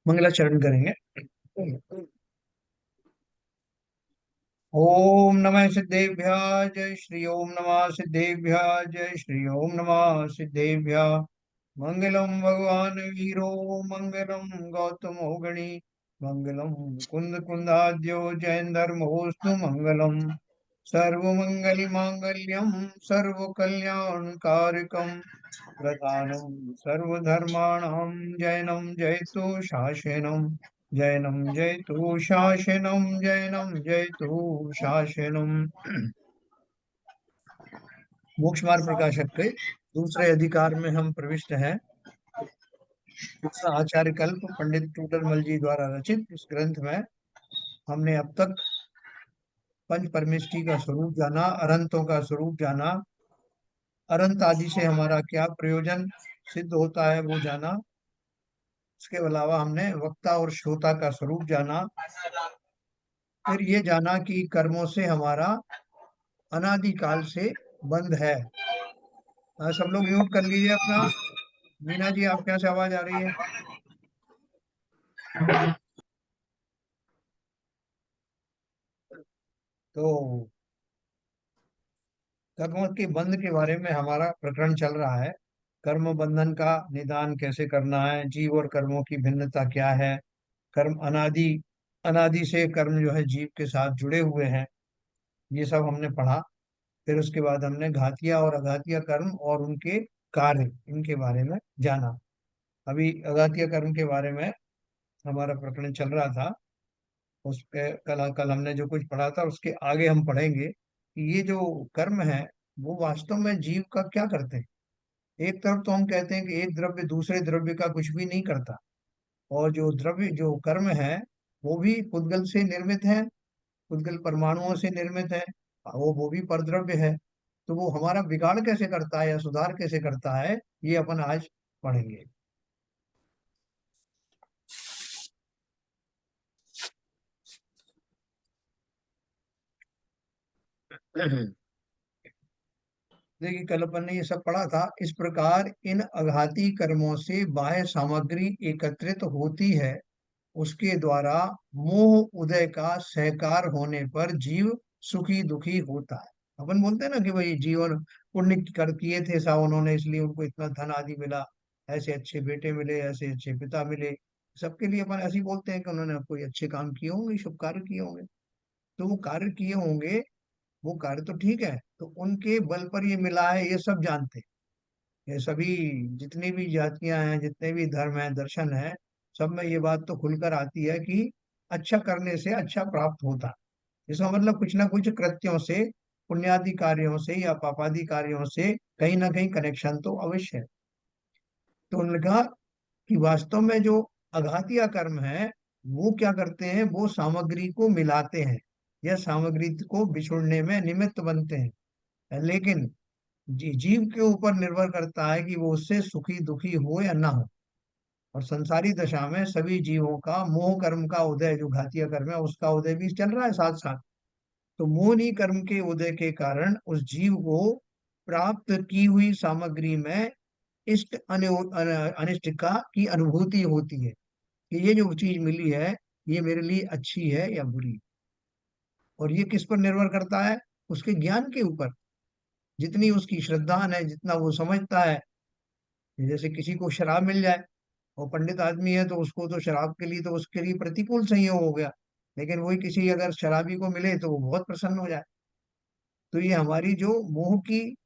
मंगलाचरण करेंगे। ओम नमः सिद्धेभ्य। जय श्री ओम नमः सिद्धेभ्य। जय श्री ओम नमः सिद्धेभ्य। मंगलम भगवान वीरो मंगलम गौतमो गणी मंगलम कुंद कुंदाद्यो जयंधर्मोस्तु मंगलम सर्वमंगल मांगल्यम सर्वकल्याणकारकम प्रधानं सर्वधर्माणां जैनं जयतु शासनम् जैनं जयतु शासनम् जैनं जयतु शासनम्। मोक्ष मार्ग प्रकाशक के दूसरे अधिकार में हम प्रविष्ट हैं। आचार्य कल्प पंडित टूटलमल जी द्वारा रचित इस ग्रंथ में हमने अब तक पंच परमेष्टि का स्वरूप जाना, अरंतों का स्वरूप जाना, अरंत आदि से हमारा क्या प्रयोजन सिद्ध होता है वो जाना। इसके अलावा हमने वक्ता और श्रोता का स्वरूप जाना। फिर ये जाना कि कर्मों से हमारा अनादिकाल से बंध है। सब लोग म्यूट कर लीजिए अपना। मीना जी, आपके यहाँ से आवाज आ रही है? तो कर्मों के बंध के बारे में हमारा प्रकरण चल रहा है। कर्म बंधन का निदान कैसे करना है, जीव और कर्मों की भिन्नता क्या है, कर्म अनादि अनादि से कर्म जो है जीव के साथ जुड़े हुए हैं, ये सब हमने पढ़ा। फिर उसके बाद हमने घातिया और अघातिया कर्म और उनके कार्य, इनके बारे में जाना। अभी अघातिया कर्म के बारे में हमारा प्रकरण चल रहा था। उस पे कल कल हमने जो कुछ पढ़ा था उसके आगे हम पढ़ेंगे कि ये जो कर्म है वो वास्तव में जीव का क्या करते हैं। एक तरफ तो हम कहते हैं कि एक द्रव्य दूसरे द्रव्य का कुछ भी नहीं करता, और जो द्रव्य जो कर्म है वो भी पुद्गल से निर्मित है, पुद्गल परमाणुओं से निर्मित है। वो भी परद्रव्य है। तो वो हमारा बिगाड़ कैसे करता है या सुधार कैसे करता है, ये अपन आज पढ़ेंगे। देखिए, कल अपन ने ये सब पढ़ा था। इस प्रकार इन अघाती कर्मों से बाह्य सामग्री एकत्रित होती है, उसके द्वारा मोह उदय का सहकार होने पर जीव सुखी दुखी होता है। अपन बोलते हैं ना कि भाई जीवन पुण्य कर किए थे सा उन्होंने, इसलिए उनको इतना धन आदि मिला, ऐसे अच्छे बेटे मिले, ऐसे अच्छे पिता मिले। सबके लिए अपन ऐसे ही बोलते हैं कि उन्होंने कोई अच्छे काम किए होंगे, शुभ कार्य किए होंगे। तो वो कार्य किए होंगे, वो कार्य तो ठीक है, तो उनके बल पर ये मिला है, ये सब जानते हैं। ये सभी जितनी भी जातियां हैं, जितने भी धर्म हैं, दर्शन है, सब में ये बात तो खुलकर आती है कि अच्छा करने से अच्छा प्राप्त होता है। इसका मतलब कुछ ना कुछ कृत्यों से, पुण्यादि कार्यों से या पापादि कार्यों से कहीं ना कहीं कनेक्शन तो अवश्य है। तो उन्होंने कहा कि वास्तव में जो अघातिया कर्म है वो क्या करते हैं, वो सामग्री को मिलाते हैं या सामग्री को बिछुड़ने में निमित्त बनते हैं। लेकिन जीव के ऊपर निर्भर करता है कि वो उससे सुखी दुखी हो या ना हो। और संसारी दशा में सभी जीवों का मोह कर्म का उदय, जो घातीय कर्म है उसका उदय भी चल रहा है साथ साथ। तो मोहनी कर्म के उदय के कारण उस जीव को प्राप्त की हुई सामग्री में इष्ट अनिष्ट का की अनुभूति होती है कि ये जो चीज मिली है ये मेरे लिए अच्छी है या बुरी। और ये किस पर निर्भर करता है? उसके ज्ञान के ऊपर। जितनी उसकी श्रद्धा है, जितना वो समझता है। जैसे किसी को शराब मिल जाए, वो पंडित आदमी है तो उसको तो शराब के लिए तो उसके लिए प्रतिकूल संयोग हो गया। लेकिन वही किसी अगर शराबी को मिले तो वो बहुत प्रसन्न हो जाए। तो ये हमारी जो मोह की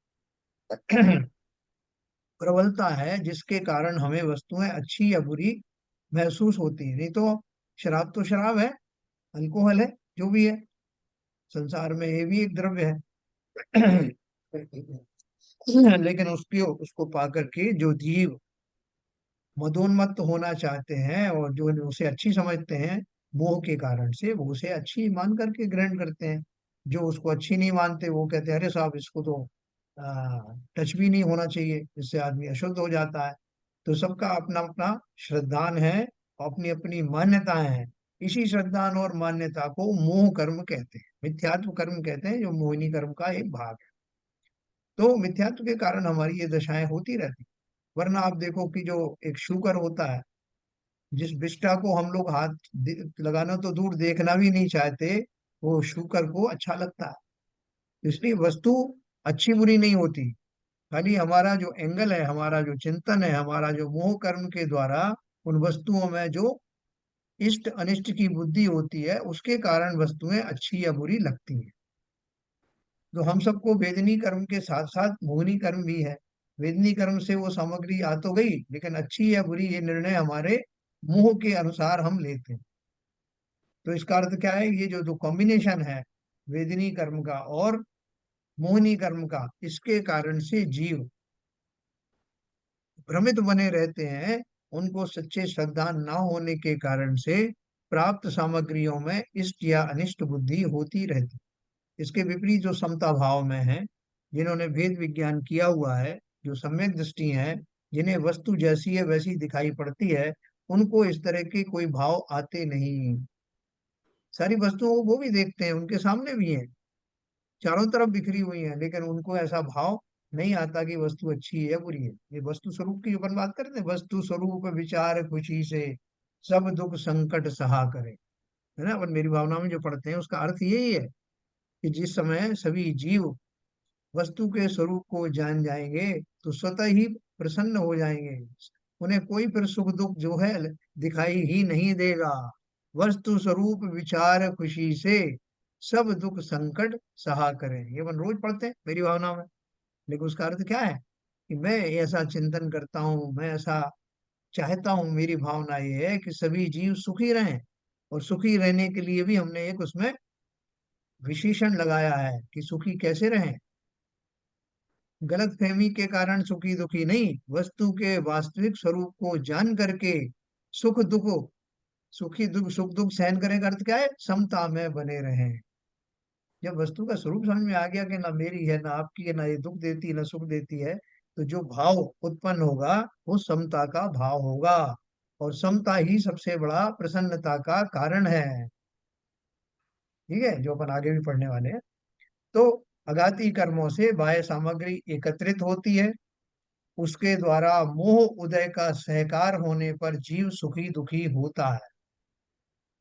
प्रबलता है, जिसके कारण हमें वस्तुएं अच्छी या बुरी महसूस होती है। नहीं तो शराब तो शराब है, अल्कोहल है, जो भी है संसार में, ये भी एक द्रव्य है। लेकिन उसकी उसको पा करके जो जीव मदोन्मत्त होना चाहते हैं और जो उसे अच्छी समझते हैं, मोह के कारण से वो उसे अच्छी मान करके ग्रहण करते हैं। जो उसको अच्छी नहीं मानते वो कहते हैं अरे साहब इसको तो टच भी नहीं होना चाहिए, इससे आदमी अशुद्ध हो जाता है। तो सबका अपना अपना श्रद्धान है, अपनी अपनी मान्यताएं हैं। इसी श्रद्धान और मान्यता को मोह कर्म कहते हैं, मिथ्यात्व कर्म कहते हैं, जो मोहिनी कर्म का एक भाग है। तो मिथ्यात्व के कारण हमारी ये दशाएं होती रहती। वरना आप देखो कि जो एक शुगर होता है, जिस विष्टा को हम लोग हाथ लगाना तो दूर, देखना भी नहीं चाहते, वो शुकर को अच्छा लगता है। इसलिए वस्तु अच्छी बुरी नहीं होती, खाली हमारा जो एंगल है, हमारा जो चिंतन है, हमारा जो मोह कर्म के द्वारा उन वस्तुओं में जो इष्ट अनिष्ट की बुद्धि होती है, उसके कारण वस्तुएं अच्छी या बुरी लगती हैं। तो हम सबको वेदनी कर्म के साथ साथ मोहनी कर्म भी है। वेदनी कर्म से वो सामग्री आ तो गई, लेकिन अच्छी या बुरी ये निर्णय हमारे मोह के अनुसार हम लेते हैं। तो इसका अर्थ क्या है, ये जो जो कॉम्बिनेशन है वेदनी कर्म का और मोहनी कर्म का, इसके कारण से जीव भ्रमित बने रहते हैं। उनको सच्चे श्रद्धा न होने के कारण से प्राप्त सामग्रियों में इष्ट या अनिष्ट बुद्धि होती रहती। इसके विपरीत जो समता भाव में है, जिन्होंने वेद विज्ञान किया हुआ है, जो सम्यक दृष्टि है, जिन्हें वस्तु जैसी है वैसी दिखाई पड़ती है, उनको इस तरह के कोई भाव आते नहीं। सारी वस्तुओं को वो भी देखते हैं, उनके सामने भी है, चारों तरफ बिखरी हुई है, लेकिन उनको ऐसा भाव नहीं आता कि वस्तु अच्छी है या बुरी है। ये वस्तु स्वरूप की अपन बात करते हैं, वस्तु स्वरूप विचार खुशी से सब दुख संकट सहा करे, है ना। अपन मेरी भावना में जो पढ़ते हैं उसका अर्थ यही है कि जिस समय सभी जीव वस्तु के स्वरूप को जान जाएंगे तो स्वतः ही प्रसन्न हो जाएंगे। उन्हें कोई फिर सुख दुख जो है दिखाई ही नहीं देगा। वस्तु स्वरूप विचार खुशी से सब दुख संकट सहा करें, ये अपन रोज पढ़ते हैं मेरी भावना में। लेकिन उसका अर्थ क्या है कि मैं ऐसा चिंतन करता हूँ, मैं ऐसा चाहता हूँ, मेरी भावना ये है कि सभी जीव सुखी रहें। और सुखी रहने के लिए भी हमने एक उसमें विशेषण लगाया है कि सुखी कैसे रहें। गलत फहमी के कारण सुखी दुखी नहीं, वस्तु के वास्तविक स्वरूप को जान करके सुख दुख सुखी दुख सुख दुख सहन करने का अर्थ क्या है, समता में बने रहें। जब वस्तु का स्वरूप समझ में आ गया कि ना मेरी है ना आपकी है, ना ये दुख देती है ना सुख देती है, तो जो भाव उत्पन्न होगा वो समता का भाव होगा। और समता ही सबसे बड़ा प्रसन्नता का कारण है। ठीक है, जो अपन आगे भी पढ़ने वाले हैं। तो अघाती कर्मों से बाह्य सामग्री एकत्रित होती है, उसके द्वारा मोह उदय का सहकार होने पर जीव सुखी दुखी होता है।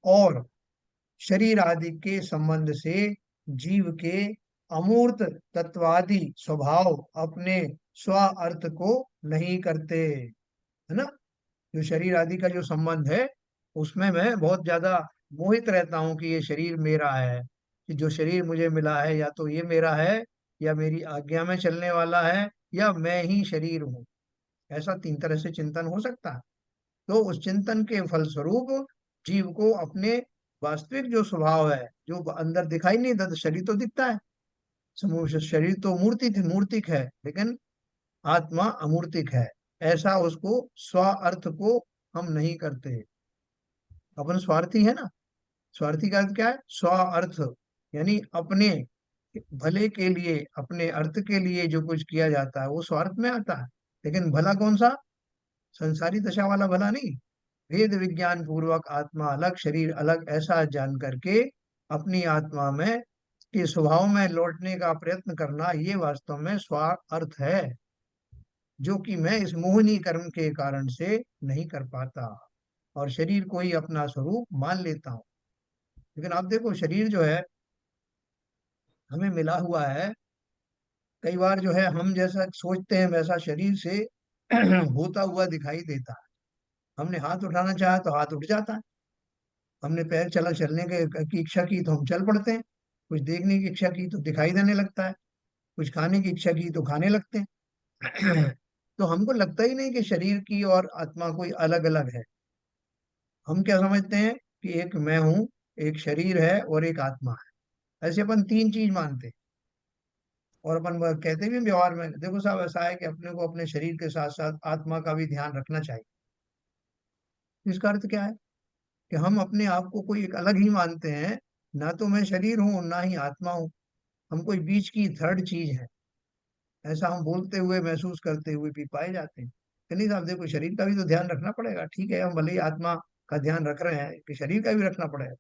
और शरीर आदि के संबंध से जीव के अमूर्त तत्वादि स्वभाव अपने स्व अर्थ को नहीं करते, है ना। जो शरीर आदि का जो संबंध है, उसमें मैं बहुत ज्यादा मोहित रहता हूँ कि ये शरीर मेरा है, कि जो शरीर मुझे मिला है या तो ये मेरा है, या मेरी आज्ञा में चलने वाला है, या मैं ही शरीर हूँ। ऐसा तीन तरह से चिंतन हो सकता है। तो उस चिंतन के फलस्वरूप जीव को अपने वास्तविक जो स्वभाव है, जो अंदर दिखाई नहीं देता, शरीर तो दिखता है, समूह शरीर तो मूर्तिक है, लेकिन आत्मा अमूर्तिक है। ऐसा उसको स्व अर्थ को हम नहीं करते। अपन स्वार्थी है ना। स्वार्थी का अर्थ क्या है, स्व अर्थ, यानी अपने भले के लिए, अपने अर्थ के लिए जो कुछ किया जाता है वो स्वार्थ में आता है। लेकिन भला कौन सा, संसारी दशा वाला भला नहीं। भेद विज्ञान पूर्वक आत्मा अलग शरीर अलग ऐसा जान करके अपनी आत्मा में के स्वभाव में लौटने का प्रयत्न करना, ये वास्तव में स्वार्थ है, जो कि मैं इस मोहनी कर्म के कारण से नहीं कर पाता और शरीर को ही अपना स्वरूप मान लेता हूँ। लेकिन आप देखो, शरीर जो है हमें मिला हुआ है, कई बार जो है हम जैसा सोचते हैं वैसा शरीर से होता हुआ दिखाई देता है। हमने हाथ उठाना चाहा तो हाथ उठ जाता है, हमने पैर चलने की इच्छा की तो हम चल पड़ते हैं, कुछ देखने की इच्छा की तो दिखाई देने लगता है, कुछ खाने की इच्छा की तो खाने लगते हैं। तो हमको लगता ही नहीं कि शरीर की और आत्मा कोई अलग अलग है। हम क्या समझते हैं कि एक मैं हूँ, एक शरीर है और एक आत्मा है, ऐसे अपन तीन चीज मानते हैं। और अपन वो कहते भी हैं व्यवहार में, देखो साहब ऐसा है कि अपने को अपने शरीर के साथ साथ आत्मा का भी ध्यान रखना चाहिए। इसका अर्थ क्या है कि हम अपने आप को कोई एक अलग ही मानते हैं, ना तो मैं शरीर हूँ ना ही आत्मा हूँ, हम कोई बीच की थर्ड चीज है, ऐसा हम बोलते हुए महसूस करते हुए भी पाए जाते हैं। कि नहीं साहब देखो, शरीर का भी तो ध्यान रखना पड़ेगा, ठीक है हम भले ही आत्मा का ध्यान रख रहे हैं कि शरीर का भी रखना पड़ेगा।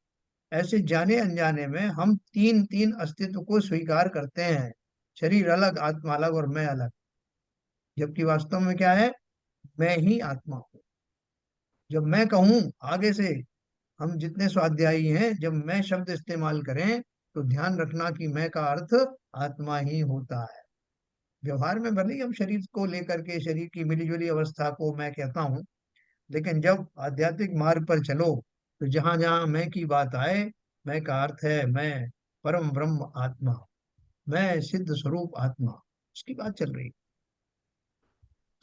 ऐसे जाने अनजाने में हम तीन तीन अस्तित्व को स्वीकार करते हैं, शरीर अलग आत्मा अलग और मैं अलग। जबकि वास्तव में क्या है, मैं ही आत्मा हूँ। जब मैं कहूँ आगे से, हम जितने स्वाध्यायी हैं, जब मैं शब्द इस्तेमाल करें तो ध्यान रखना कि मैं का अर्थ आत्मा ही होता है। व्यवहार में भले ही हम शरीर को लेकर के, शरीर की मिलीजुली अवस्था को मैं कहता हूँ, लेकिन जब आध्यात्मिक मार्ग पर चलो तो जहां जहां मैं की बात आए, मैं का अर्थ है मैं परम ब्रह्म आत्मा, मैं सिद्ध स्वरूप आत्मा, उसकी बात चल रही।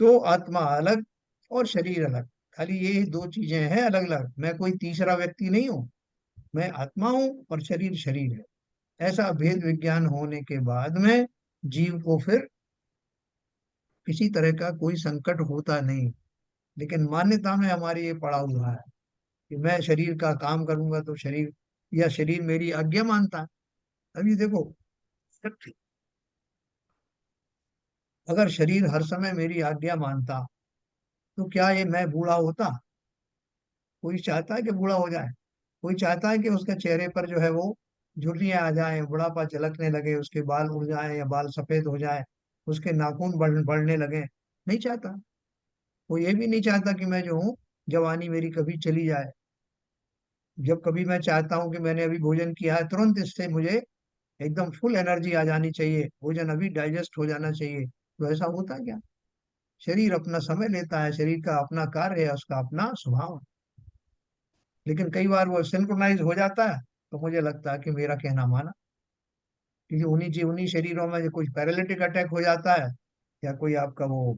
तो आत्मा अलग और शरीर अलग, खाली ये दो चीजें हैं अलग अलग। मैं कोई तीसरा व्यक्ति नहीं हूँ, मैं आत्मा हूँ और शरीर शरीर है। ऐसा भेद विज्ञान होने के बाद में जीव को फिर किसी तरह का कोई संकट होता नहीं। लेकिन मान्यता में हमारी ये पड़ा हुआ है कि मैं शरीर का काम करूंगा तो शरीर, या शरीर मेरी आज्ञा मानता है। अभी देखो, अगर शरीर हर समय मेरी आज्ञा मानता तो क्या ये मैं बूढ़ा होता? कोई चाहता है कि बूढ़ा हो जाए? कोई चाहता है कि उसके चेहरे पर जो है वो झुर्रियां आ जाएं, बुढ़ापा झलकने लगे, उसके बाल उड़ जाएं या बाल सफेद हो जाए, उसके नाखून बढ़ने लगे? नहीं चाहता। वो ये भी नहीं चाहता कि मैं जो हूँ, जवानी मेरी कभी चली जाए। जब कभी मैं चाहता हूँ कि मैंने अभी भोजन किया है, तुरंत इससे मुझे एकदम फुल एनर्जी आ जानी चाहिए, भोजन अभी डाइजेस्ट हो जाना चाहिए। तो ऐसा होता क्या? शरीर अपना समय लेता है, शरीर का अपना कार्य है, उसका अपना स्वभाव है। लेकिन कई बार वो सिंक्रोनाइज हो जाता है तो मुझे लगता है कि मेरा कहना माना। क्योंकि उन्हीं शरीरों में जो कुछ पैरालिटिक अटैक हो जाता है, या कोई आपका वो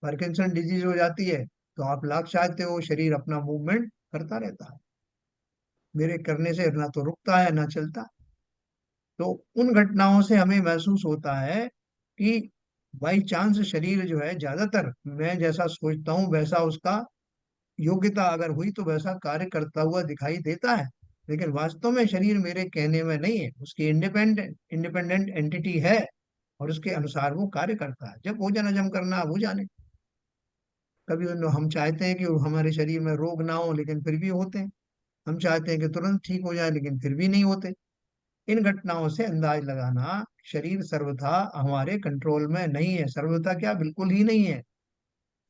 पार्किंसन डिजीज हो जाती है, तो आप लाख चाहते हो, शरीर अपना मूवमेंट करता रहता है, मेरे करने से ना तो रुकता है ना चलता। तो उन घटनाओं से हमें महसूस होता है कि बाई चांस शरीर जो है, ज्यादातर मैं जैसा सोचता हूँ वैसा उसका योग्यता अगर हुई तो वैसा कार्य करता हुआ दिखाई देता है। लेकिन वास्तव में शरीर मेरे कहने में नहीं है, उसकी इंडिपेंडेंट इंडिपेंडेंट एंटिटी है, और उसके अनुसार वो कार्य करता है। जब भोजन हजम करना वो जाने। कभी हम चाहते हैं कि हमारे शरीर में रोग ना हो, लेकिन फिर भी होते हैं। हम चाहते हैं कि तुरंत ठीक हो जाए, लेकिन फिर भी नहीं होते। इन घटनाओं से अंदाज लगाना, शरीर सर्वथा हमारे कंट्रोल में नहीं है, सर्वथा क्या, बिल्कुल ही नहीं है।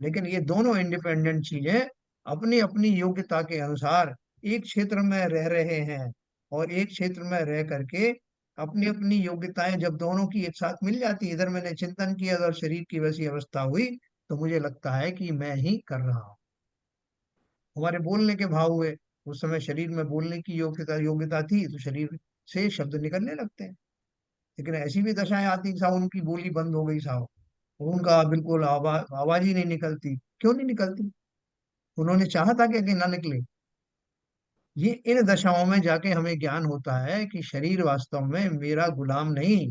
लेकिन ये दोनों इंडिपेंडेंट चीजें अपनी अपनी योग्यता के अनुसार एक क्षेत्र में रह रहे हैं, और एक क्षेत्र में रह करके अपनी अपनी योग्यताएं जब दोनों की एक साथ मिल जाती, इधर मैंने चिंतन किया, उधर शरीर की वैसी अवस्था हुई, तो मुझे लगता है कि मैं ही कर रहा हूँ। हमारे बोलने के भाव हुए, उस समय शरीर में बोलने की योग्यता योग्यता थी, तो शरीर से शब्द निकलने लगते हैं। लेकिन ऐसी भी दशाएं आती कि साहब उनकी बोली बंद हो गई, साहब उनका बिल्कुल आवाज ही नहीं निकलती। क्यों नहीं निकलती? उन्होंने चाहा था कि ना निकले। ये इन दशाओं में जाके हमें ज्ञान होता है कि शरीर वास्तव में मेरा गुलाम नहीं,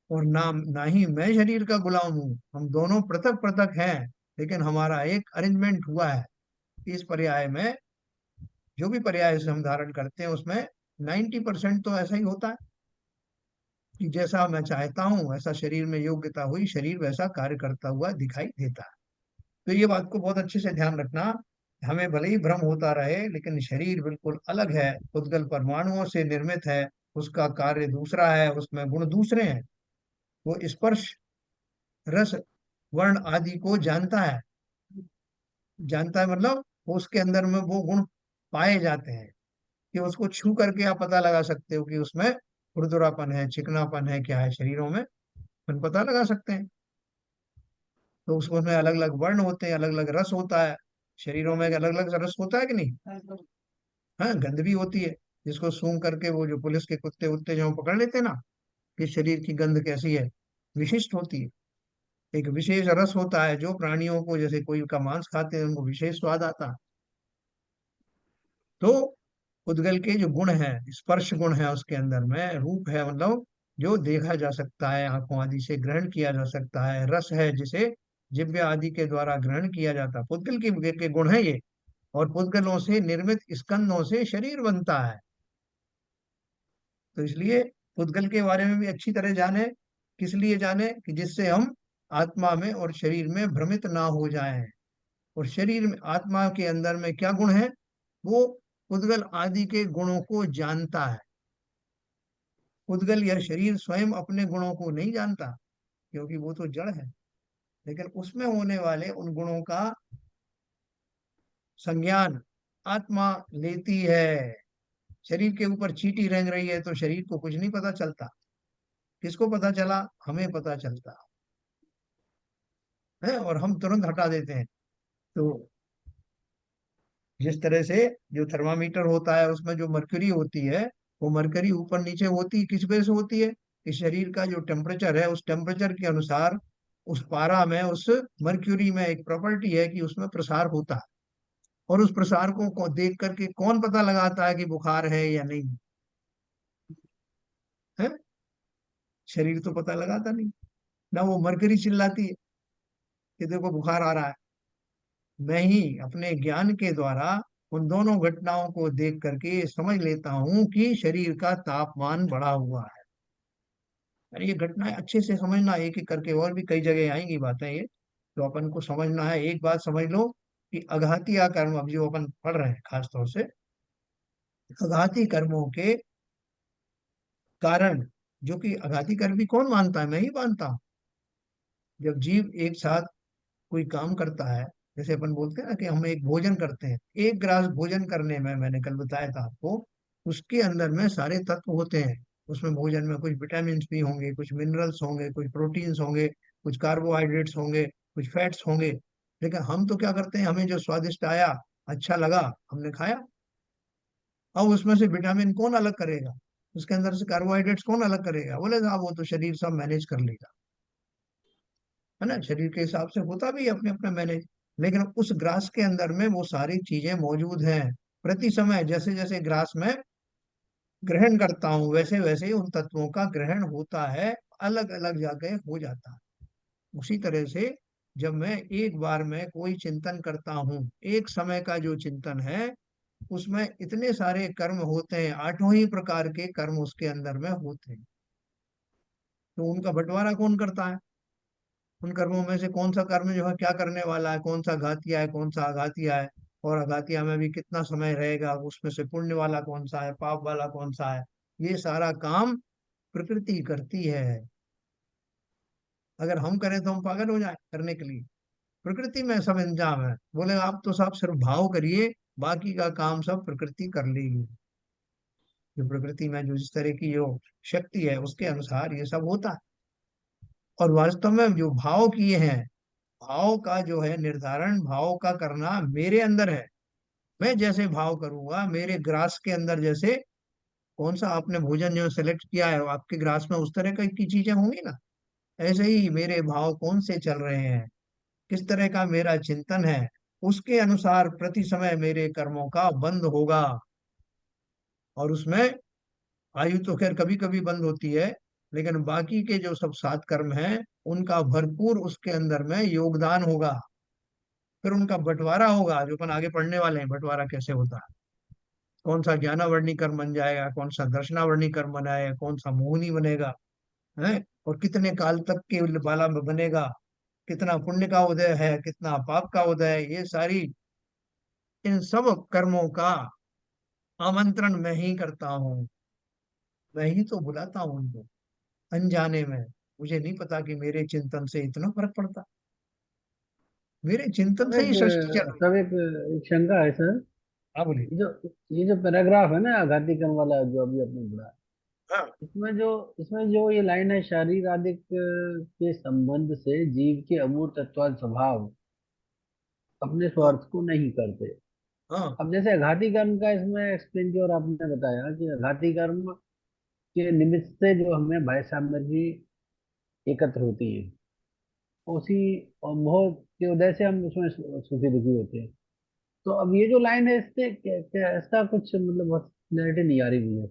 और ना ना ही मैं शरीर का गुलाम हूँ। हम दोनों पृथक पृथक हैं, लेकिन हमारा एक अरेंजमेंट हुआ है। इस पर्याय में, जो भी पर्याय से हम धारण करते हैं, उसमें 90% तो ऐसा ही होता है कि जैसा मैं चाहता हूँ वैसा शरीर में योग्यता हुई, शरीर वैसा कार्य करता हुआ दिखाई देता है। तो ये बात को बहुत अच्छे से ध्यान रखना। हमें भले ही भ्रम होता रहे, लेकिन शरीर बिल्कुल अलग है, उद्गल परमाणुओं से निर्मित है, उसका कार्य दूसरा है, उसमें गुण दूसरे हैं। वो स्पर्श, रस, वर्ण आदि को जानता है। जानता है मतलब वो उसके अंदर में वो गुण पाए जाते हैं कि उसको छू करके आप पता लगा सकते हो कि उसमें खुरदुरापन है, चिकनापन है, क्या है शरीरों में, अपन पता लगा सकते हैं। तो उसमें अलग अलग वर्ण होते हैं, अलग अलग रस होता है। शरीरों में अलग अलग रस होता है कि नहीं? हाँ, गंध भी होती है, जिसको सूंघ करके वो जो पुलिस के कुत्ते उत्ते जो पकड़ लेते हैं ना, कि शरीर की गंध कैसी है, विशिष्ट होती है। एक विशेष रस होता है, जो प्राणियों को, जैसे कोई का मांस खाते हैं उनको विशेष स्वाद आता है। तो उद्गल के जो गुण हैं, स्पर्श गुण है उसके अंदर में, रूप है मतलब जो देखा जा सकता है, आंखों आदि से ग्रहण किया जा सकता है, रस है जिसे जिव्य आदि के द्वारा ग्रहण किया जाता है, पुद्गल के गुण है ये। और पुद्गलों से निर्मित स्कंदों से शरीर बनता है। तो इसलिए पुद्गल के बारे में भी अच्छी तरह जाने। किस लिए जाने? कि जिससे हम आत्मा में और शरीर में भ्रमित ना हो जाएं। और शरीर में, आत्मा के अंदर में क्या गुण है? वो पुद्गल आदि के गुणों को जानता है। पुद्गल या शरीर स्वयं अपने गुणों को नहीं जानता, क्योंकि वो तो जड़ है। लेकिन उसमें होने वाले उन गुणों का संज्ञान आत्मा लेती है। शरीर के ऊपर चींटी रेंग रही है तो शरीर को कुछ नहीं पता चलता। किसको पता चला? हमें पता चलता है, और हम तुरंत हटा देते हैं। तो जिस तरह से जो थर्मामीटर होता है उसमें जो मरकरी होती है, वो मरकरी ऊपर नीचे होती किस वजह से होती है? कि शरीर का जो टेम्परेचर है, उस टेम्परेचर के अनुसार उस पारा में, उस मर्क्यूरी में एक प्रॉपर्टी है कि उसमें प्रसार होता है। और उस प्रसार को देख करके कौन पता लगाता है कि बुखार है या नहीं है? शरीर तो पता लगाता नहीं। ना वो मरकरी चिल्लाती है कि देखो बुखार आ रहा है। मैं ही अपने ज्ञान के द्वारा उन दोनों घटनाओं को देख करके समझ लेता हूँ कि शरीर का तापमान बढ़ा हुआ है। अरे ये घटनाएं अच्छे से समझना, एक एक करके, और भी कई जगह आएंगी बातें ये, तो अपन को समझना है। एक बात समझ लो कि अघाती कर्म, अब जो अपन पढ़ रहे हैं खास तौर से, अघाती कर्मों के कारण, जो कि अघाती कर्म भी कौन मानता है? मैं ही मानता हूँ। जब जीव एक साथ कोई काम करता है, जैसे अपन बोलते हैं ना कि हम एक भोजन करते हैं, एक ग्रास भोजन करने में, मैंने कल बताया था आपको, उसके अंदर में सारे तत्व होते हैं। उसमें भोजन में कुछ विटामिन भी होंगे, कुछ मिनरल्स होंगे, कुछ प्रोटीन्स होंगे, कुछ कार्बोहाइड्रेट्स होंगे, कुछ फैट्स होंगे। लेकिन हम तो क्या करते हैं, हमें जो स्वादिष्ट आया, अच्छा लगा, हमने खाया। अब उसमें से विटामिन कौन अलग करेगा? उसके अंदर से कार्बोहाइड्रेट्स कौन अलग करेगा? बोले साहब वो तो शरीर सब मैनेज कर लेगा। है ना, शरीर के हिसाब से होता भी है अपने अपने मैनेज। लेकिन उस ग्रास के अंदर में वो सारी चीजें मौजूद हैं। प्रति समय जैसे जैसे ग्रास में ग्रहण करता हूँ, वैसे वैसे ही उन तत्वों का ग्रहण होता है, अलग अलग जगह हो जाता है। उसी तरह से जब मैं एक बार में कोई चिंतन करता हूँ, एक समय का जो चिंतन है, उसमें इतने सारे कर्म होते हैं, आठों ही प्रकार के कर्म उसके अंदर में होते हैं। तो उनका बंटवारा कौन करता है? उन कर्मों में से कौन सा कर्म जो है क्या करने वाला है, कौन सा घातिया है, कौन सा अघातिया है, और अघातिया में भी कितना समय रहेगा, उसमें से पुण्य वाला कौन सा है, पाप वाला कौन सा है, ये सारा काम प्रकृति करती है। अगर हम करें तो हम पागल हो जाए करने के लिए। प्रकृति में सब इंजाम है। बोले आप तो सब सिर्फ भाव करिए, बाकी का काम सब प्रकृति कर लेगी। जो प्रकृति में जो जिस तरह की जो शक्ति है, उसके अनुसार ये सब होता है। और वास्तव में जो भाव किए हैं, भाव का जो है निर्धारण, भाव का करना मेरे अंदर है। मैं जैसे भाव करूंगा, मेरे ग्रास के अंदर जैसे कौन सा आपने भोजन जो सेलेक्ट किया है, आपके ग्रास में उस तरह की चीजें होंगी ना। ऐसे ही मेरे भाव कौन से चल रहे हैं, किस तरह का मेरा चिंतन है, उसके अनुसार प्रति समय मेरे कर्मों का बंद होगा। और उसमें आयु तो खैर कभी कभी बंद होती है, लेकिन बाकी के जो सब 7 कर्म हैं, उनका भरपूर उसके अंदर में योगदान होगा। फिर उनका बंटवारा होगा, जो अपन आगे पढ़ने वाले हैं, बंटवारा कैसे होता है। कौन सा ज्ञानावर्णी कर्म बन जाएगा, कौन सा दर्शनावर्णी कर्म बनाएगा, कौन सा मोहिनी बनेगा, है, और कितने काल तक के वाला में बनेगा, कितना पुण्य का उदय है, कितना पाप का उदय है, ये सारी, इन सब कर्मों का आमंत्रण मैं ही करता हूँ। मैं ही तो बुलाता हूँ उनको, अनजाने में। मुझे नहीं पता कि मेरे चिंतन से इतना फर्क पड़ता। मेरे चिंतन सब से एक ही सृष्टि चल रही है। एक शंका है सर। हाँ बोलिए। ये जो ये जो पैराग्राफ है ना आघाती कर्म वाला जो अभी आपने पढ़ा, हाँ इसमें जो ये लाइन है, शारीर आदि के संबंध से जीव के अमूर्त तत्वाद स्वभाव अपने हाँ स्वार्थ को नहीं करते। हाँ अब जैसे आघाती कर्म का इसमें एक्सप्लेन किया, और आपने बताया कि आघाती कर्म के निमित्त से जो हमें बाह्य सामग्री एकत्र होती है, उसी और मोह के उदय से हम उसमें सुखी दुखी होते हैं। तो अब ये जो लाइन है, इससे इसका कुछ मतलब बहुत क्लैरिटी नहीं आ रही मुझे।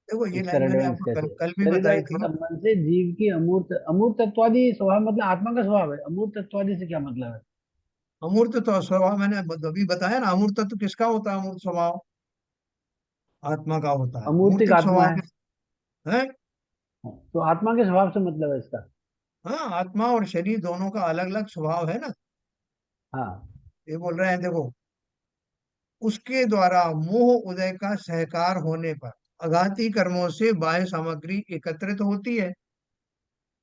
देखो ये इसका लाइन मैंने रेलेवेंस आपको कैसे कल है? कल भी शरीर बताई आदि के थी। संबंध से जीव की अमूर्त अमूर्त तत्वादि स्वभाव, मतलब आत्मा का स्वभाव है। अमूर्त तत्वादि से क्या मतलब है? अमूर्त तो स्वभाव मैंने अभी बताया ना, अमूर्त तो किसका होता है? अमूर्त स्वभाव आत्मा का होता है। अमूर्तिक मूर्तिक आत्मा स्वभाव है। है। तो आत्मा के स्वभाव से मतलब है इसका? हाँ, आत्मा और शरीर दोनों का अलग अलग स्वभाव है ना। हाँ। ये बोल रहे हैं देखो, उसके द्वारा मोह उदय का सहकार होने पर अघाती कर्मों से बाह्य सामग्री एकत्रित होती है।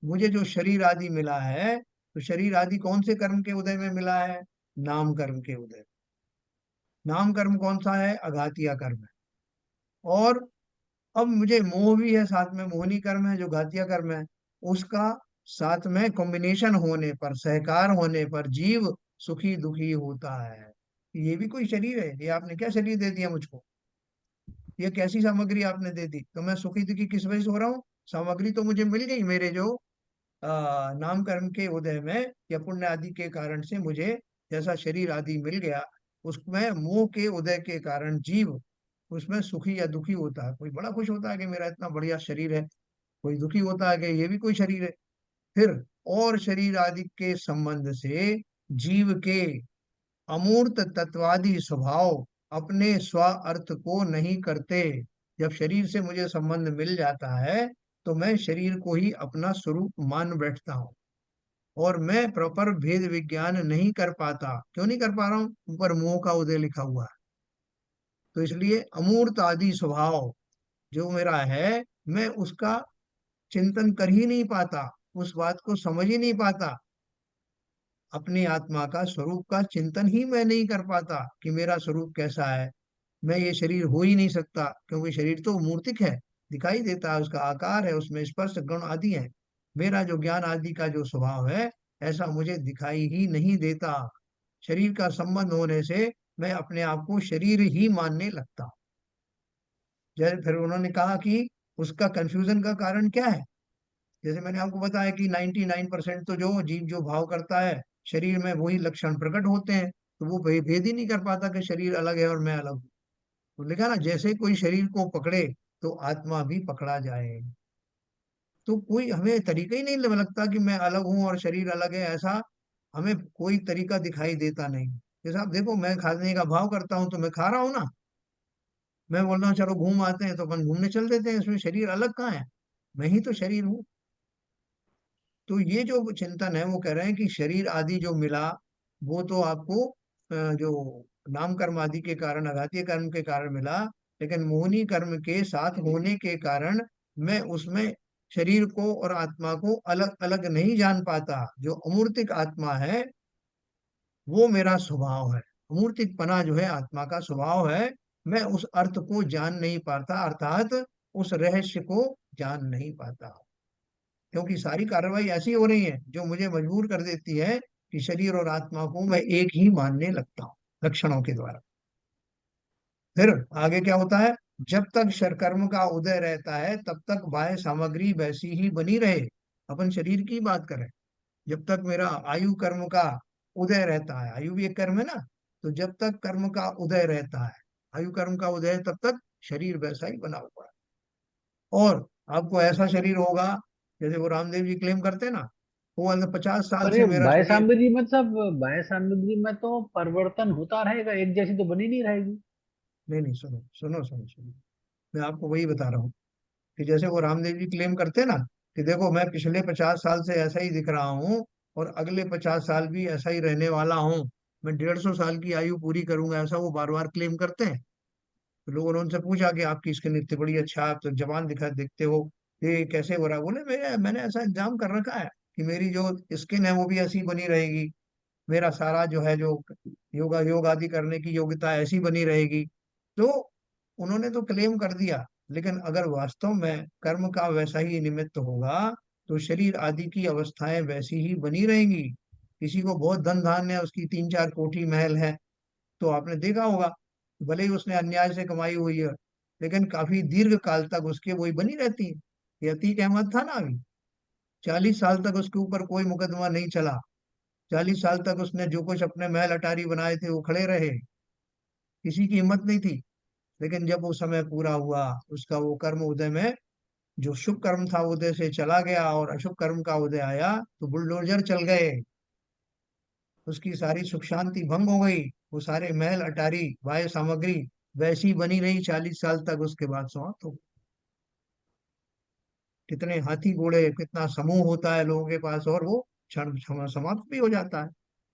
मुझे जो शरीर आदि मिला है, तो शरीर आदि कौन से कर्म के उदय में मिला है? नाम कर्म के उदय। नाम कर्म कौन सा है? अघातिया कर्म है। और अब मुझे मोह भी है साथ में, मोहनी कर्म है जो घातिया कर्म है, उसका साथ में कॉम्बिनेशन होने पर, सहकार होने पर जीव सुखी दुखी होता है। ये भी कोई शरीर है? ये आपने क्या शरीर दे दिया मुझको? ये कैसी सामग्री आपने दे दी? तो मैं सुखी दुखी किस वजह से हो रहा हूँ? सामग्री तो मुझे मिल गई, मेरे जो नाम कर्म के उदय में या पुण्य आदि के कारण से मुझे जैसा शरीर आदि मिल गया, उसमें मोह के उदय के कारण जीव उसमें सुखी या दुखी होता है। कोई बड़ा खुश होता है कि मेरा इतना बढ़िया शरीर है, कोई दुखी होता है कि ये भी कोई शरीर है। फिर और शरीर आदि के संबंध से जीव के अमूर्त तत्वादि स्वभाव अपने स्व अर्थ को नहीं करते। जब शरीर से मुझे संबंध मिल जाता है तो मैं शरीर को ही अपना स्वरूप मान बैठता हूँ, और मैं प्रॉपर भेद विज्ञान नहीं कर पाता। क्यों नहीं कर पा रहा हूँ? ऊपर मोह का उदय लिखा हुआ है। तो इसलिए अमूर्त आदि स्वभाव जो मेरा है, मैं उसका चिंतन कर ही नहीं पाता, उस बात को समझ ही नहीं पाता। अपनी आत्मा का स्वरूप का चिंतन ही मैं नहीं कर पाता कि मेरा स्वरूप कैसा है। मैं ये शरीर हो ही नहीं सकता, क्योंकि शरीर तो मूर्तिक है, दिखाई देता है, उसका आकार है, उसमें स्पर्श गुण आदि है। मेरा जो ज्ञान आदि का जो स्वभाव है, ऐसा मुझे दिखाई ही नहीं देता। शरीर का संबंध होने से मैं अपने आप को शरीर ही मानने लगता। जैसे फिर उन्होंने कहा कि उसका कंफ्यूजन का कारण क्या है? जैसे मैंने आपको बताया कि 99% तो जो जीव जो भाव करता है शरीर में वही लक्षण प्रकट होते हैं, तो वो भेद ही नहीं कर पाता कि शरीर अलग है और मैं अलग हूँ। तो लिखा ना, जैसे कोई शरीर को पकड़े तो आत्मा भी पकड़ा जाए। तो कोई हमें तरीका ही नहीं लगता कि मैं अलग हूँ और शरीर अलग है, ऐसा हमें कोई तरीका दिखाई देता नहीं। जैसे आप देखो, मैं खाने का भाव करता हूँ तो मैं खा रहा हूँ ना, मैं बोल रहा हूँ चलो घूम आते हैं तो अपन घूमने चल देते हैं, इसमें शरीर अलग कहाँ है? मैं ही तो शरीर हूँ। तो ये जो चिंतन है वो कह रहे हैं कि शरीर आदि जो मिला वो तो आपको जो नाम कर्म आदि के कारण, अघातीय कर्म के कारण मिला, लेकिन मोहनी कर्म के साथ होने के कारण मैं उसमें शरीर को और आत्मा को अलग अलग नहीं जान पाता। जो अमूर्तिक आत्मा है वो मेरा स्वभाव है, अमूर्तिक पना जो है आत्मा का स्वभाव है। मैं उस अर्थ को जान नहीं पाता, अर्थात उस रहस्य को जान नहीं पाता, क्योंकि सारी कार्रवाई ऐसी हो रही है जो मुझे मजबूर कर देती है कि शरीर और आत्मा को मैं एक ही मानने लगता हूँ लक्षणों के द्वारा। फिर आगे क्या होता है? जब तक कर्म का उदय रहता है तब तक बाह्य सामग्री वैसी ही बनी रहे। अपन शरीर की बात करें, जब तक मेरा आयु कर्म का उदय रहता है, आयु भी एक कर्म है ना, तो जब तक कर्म का उदय रहता है, आयु कर्म का उदय है, तब तक शरीर वैसा ही बना हुआ है। और आपको ऐसा शरीर होगा जैसे वो रामदेव जी क्लेम करते हैं ना, वो 50 साल पर से ये मेरा बाह्य शरीर। सामग्री मतलब बाह्य सामग्री में तो परिवर्तन होता रहेगा, एक जैसी तो बनी नहीं रहेगी। नहीं नहीं, सुनो सुनो सुनो सुनो, मैं आपको वही बता रहा हूँ कि जैसे वो रामदेव जी क्लेम करते हैं ना कि देखो मैं पिछले 50 साल से ऐसा ही दिख रहा हूँ और अगले 50 साल भी ऐसा ही रहने वाला हूँ, मैं 150 साल की आयु पूरी करूंगा, ऐसा वो बार बार क्लेम करते हैं। तो लोगों ने उनसे पूछा कि आपकी स्किन इतनी बड़ी अच्छा, आप तो जवान दिखा दिखते हो, ये कैसे हो रहा है? बोले मैंने ऐसा इंतजाम कर रखा है कि मेरी जो स्किन है वो भी ऐसी बनी रहेगी, मेरा सारा जो है जो योग आदि करने की योग्यता ऐसी बनी रहेगी। तो उन्होंने तो क्लेम कर दिया, लेकिन अगर वास्तव में कर्म का वैसा ही निमित्त होगा तो शरीर आदि की अवस्थाएं वैसी ही बनी रहेंगी। किसी को बहुत धन धान्य है, उसकी 3 4 कोठी महल है, तो आपने देखा होगा, भले ही उसने अन्याय से कमाई हुई है, लेकिन काफी दीर्घ काल तक उसके वही बनी रहती है। ये अतीक अहमद था ना, अभी 40 साल तक उसके ऊपर कोई मुकदमा नहीं चला, 40 साल तक उसने जो कुछ अपने महल अटारी बनाए थे वो खड़े रहे, किसी की हिम्मत नहीं थी। लेकिन जब वो समय पूरा हुआ, उसका वो कर्म उदय में जो शुभ कर्म था उदय से चला गया और अशुभ कर्म का उदय आया, तो बुलडोजर चल गए, उसकी सारी सुख शांति भंग हो गई। वो सारे महल अटारी वाह्य सामग्री वैसी बनी रही 40 साल तक, उसके बाद समाप्त हो। कितने हाथी घोड़े, कितना समूह होता है लोगों के पास, और वो समाप्त भी हो जाता है।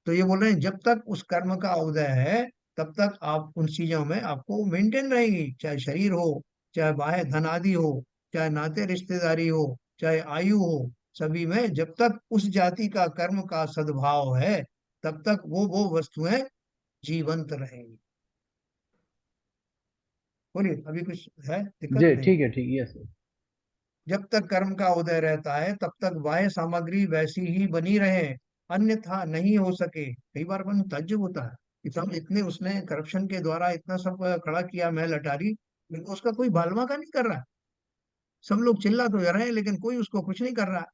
तो ये बोल रहे हैं जब तक उस कर्म का उदय है तब तक आप उन चीजों में आपको मेंटेन रहेगी, चाहे शरीर हो, चाहे बाह्य धन आदि हो, चाहे नाते रिश्तेदारी हो, चाहे आयु हो, सभी में जब तक उस जाति का कर्म का सद्भाव है, तब तक वो वस्तुएं जीवंत रहेंगी। बोलिए, अभी कुछ है दिक्कत? जी नहीं। ठीक है, ठीक, यस सर। जब तक कर्म का उदय रहता है तब तक बाह्य सामग्री वैसी ही बनी रहे, अन्यथा नहीं हो सके। कई बार मन ताज्जुब होता है कि साहब इतने उसने करप्शन के द्वारा इतना सब खड़ा किया महल अटारी, लेकिन उसका कोई बालमा का नहीं कर रहा। सब लोग चिल्ला तो रहे हैं लेकिन कोई उसको कुछ नहीं कर रहा।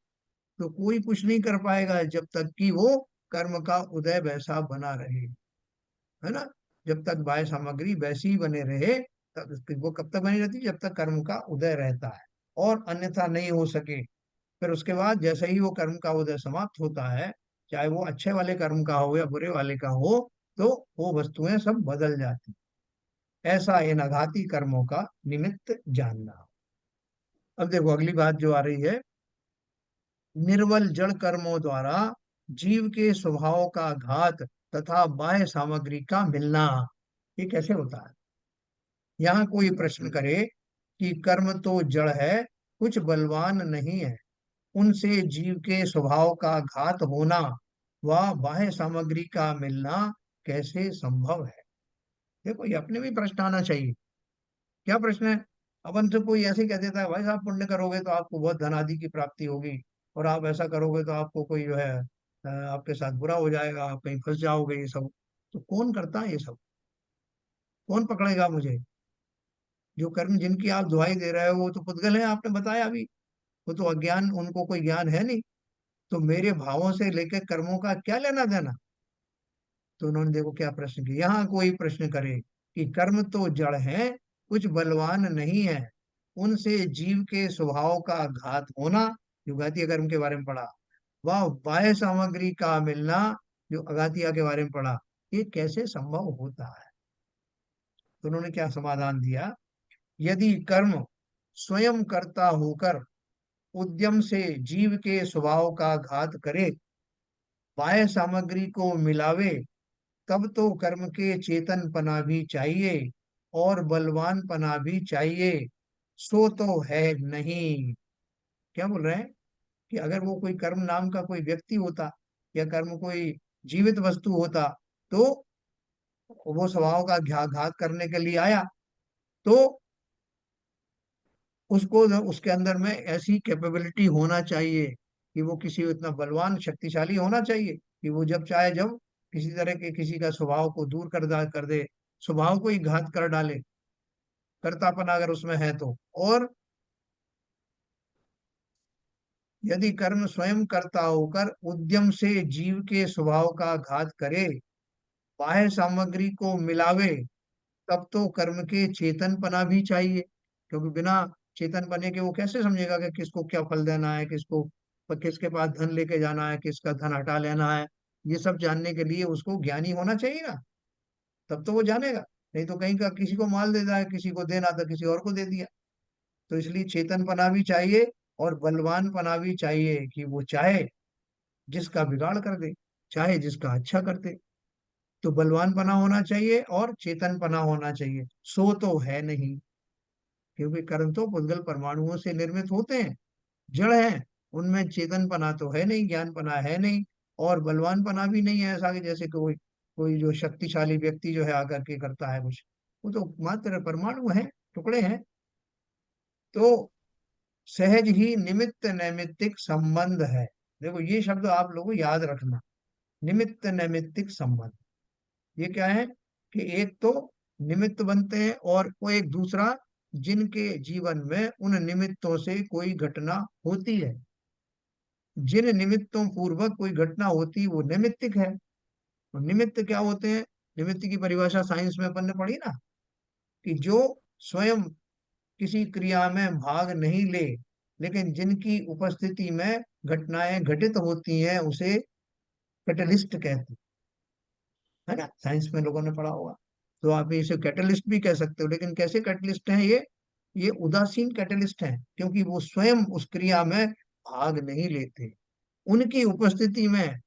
तो कोई कुछ नहीं कर पाएगा जब तक कि वो कर्म का उदय वैसा बना रहे, है ना। जब तक बाह्य सामग्री वैसी ही बने रहे, तब वो कब तक बनी रहती है? जब तक कर्म का उदय रहता है, और अन्यथा नहीं हो सके। फिर उसके बाद जैसे ही वो कर्म का उदय समाप्त होता है, चाहे वो अच्छे वाले कर्म का हो या बुरे वाले का हो, तो वो वस्तुएं सब बदल जाती। ऐसा इन आघाती कर्मों का निमित्त जानना। अब देखो अगली बात जो आ रही है, निर्बल जड़ कर्मों द्वारा जीव के स्वभाव का घात तथा बाह्य सामग्री का मिलना, ये कैसे होता है? यहाँ कोई प्रश्न करे कि कर्म तो जड़ है, कुछ बलवान नहीं है, उनसे जीव के स्वभाव का घात होना व बाह्य सामग्री का मिलना कैसे संभव है? देखो ये अपने भी प्रश्न आना चाहिए। क्या प्रश्न है? अपन से कोई ऐसे ही कह देता है, भाई साहब पुण्य करोगे तो आपको बहुत धन आदि की प्राप्ति होगी, और आप ऐसा करोगे तो आपको कोई जो है आपके साथ बुरा हो जाएगा, आप कहीं फंस जाओगे, ये सब। तो कौन करता है ये सब? कौन पकड़ेगा मुझे? जो कर्म जिनकी आप दुहाई दे रहे हो वो तो पुद्गल है, आपने बताया अभी। वो तो अज्ञान, उनको कोई ज्ञान है नहीं। तो मेरे भावों से लेकर कर्मों का क्या लेना देना? तो उन्होंने देखो क्या प्रश्न किया। यहाँ कोई प्रश्न करे कि कर्म तो जड़ है, कुछ बलवान नहीं है, उनसे जीव के स्वभाव का घात होना, जो घातीय कर्म के बारे में पढ़ा, वह बाह्य सामग्री का मिलना, जो अघातिया के बारे में पढ़ा, ये कैसे संभव होता है? तो उन्होंने क्या समाधान दिया। यदि कर्म स्वयं कर्ता होकर उद्यम से जीव के स्वभाव का घात करे, बाह्य सामग्री को मिलावे, तब तो कर्म के चेतन पना भी चाहिए और बलवान पना भी चाहिए, सो तो है नहीं। क्या बोल रहे हैं कि अगर वो कोई कर्म नाम का कोई व्यक्ति होता, या कर्म कोई जीवित वस्तु होता, तो वो स्वभाव का घात करने के लिए आया, तो उसको उसके अंदर में ऐसी कैपेबिलिटी होना चाहिए कि वो किसी इतना बलवान शक्तिशाली होना चाहिए कि वो जब चाहे जब किसी तरह के किसी का स्वभाव को दूर कर दे, स्वभाव को ही घात कर डाले, कर्तापन अगर उसमें है तो। और यदि कर्म स्वयं कर्ता होकर उद्यम से जीव के स्वभाव का घात करे, बाह्य सामग्री को मिलावे, तब तो कर्म के चेतन पना भी चाहिए। क्योंकि बिना चेतन पने के वो कैसे समझेगा कि किसको क्या फल देना है, किसको किसके पास धन लेके जाना है, किसका धन हटा लेना है। ये सब जानने के लिए उसको ज्ञानी होना चाहिए ना, तब तो वो जानेगा। नहीं तो कहीं का किसी को माल देता है, किसी को देना था किसी और को दे दिया। तो इसलिए चेतन पना भी चाहिए और बलवान पना भी चाहिए कि वो चाहे जिसका बिगाड़ कर दे, चाहे जिसका अच्छा कर दे। तो बलवान पना होना चाहिए और चेतन पना होना चाहिए, सो तो है नहीं। क्योंकि कर्म तो पुद्गल परमाणुओं से निर्मित होते हैं, जड़ हैं, उनमें चेतन पना तो है नहीं, ज्ञान पना है नहीं, और बलवान पना भी नहीं है ऐसा कि जैसे कोई कोई जो शक्तिशाली व्यक्ति जो है आकर के करता है कुछ। वो तो मात्र परमाणु है, टुकड़े हैं। तो सहज ही निमित्त नैमित्तिक संबंध है। देखो ये शब्द आप लोगों को याद रखना, निमित्त नैमित्तिक संबंध। ये क्या है कि एक तो निमित्त बनते हैं, और वो एक दूसरा, जिनके जीवन में उन निमित्तों से कोई घटना होती है, जिन निमित्तों पूर्वक कोई घटना होती वो निमित्तिक है। तो निमित्त क्या होते हैं? निमित्त की परिभाषा साइंस में अपन ने पढ़ी ना, कि जो स्वयं किसी क्रिया में भाग नहीं ले, लेकिन जिनकी उपस्थिति में घटनाएं घटित होती हैं, उसे कैटलिस्ट कहते हैं, है ना। साइंस में लोगों ने पढ़ा होगा। तो आप इसे कैटलिस्ट भी कह सकते हो, लेकिन कैसे कैटलिस्ट हैं ये उदासीन कैटलिस्ट हैं, क्योंकि वो स्वयं उस क्रिया में भाग नहीं लेते। उनकी उपस्थिति में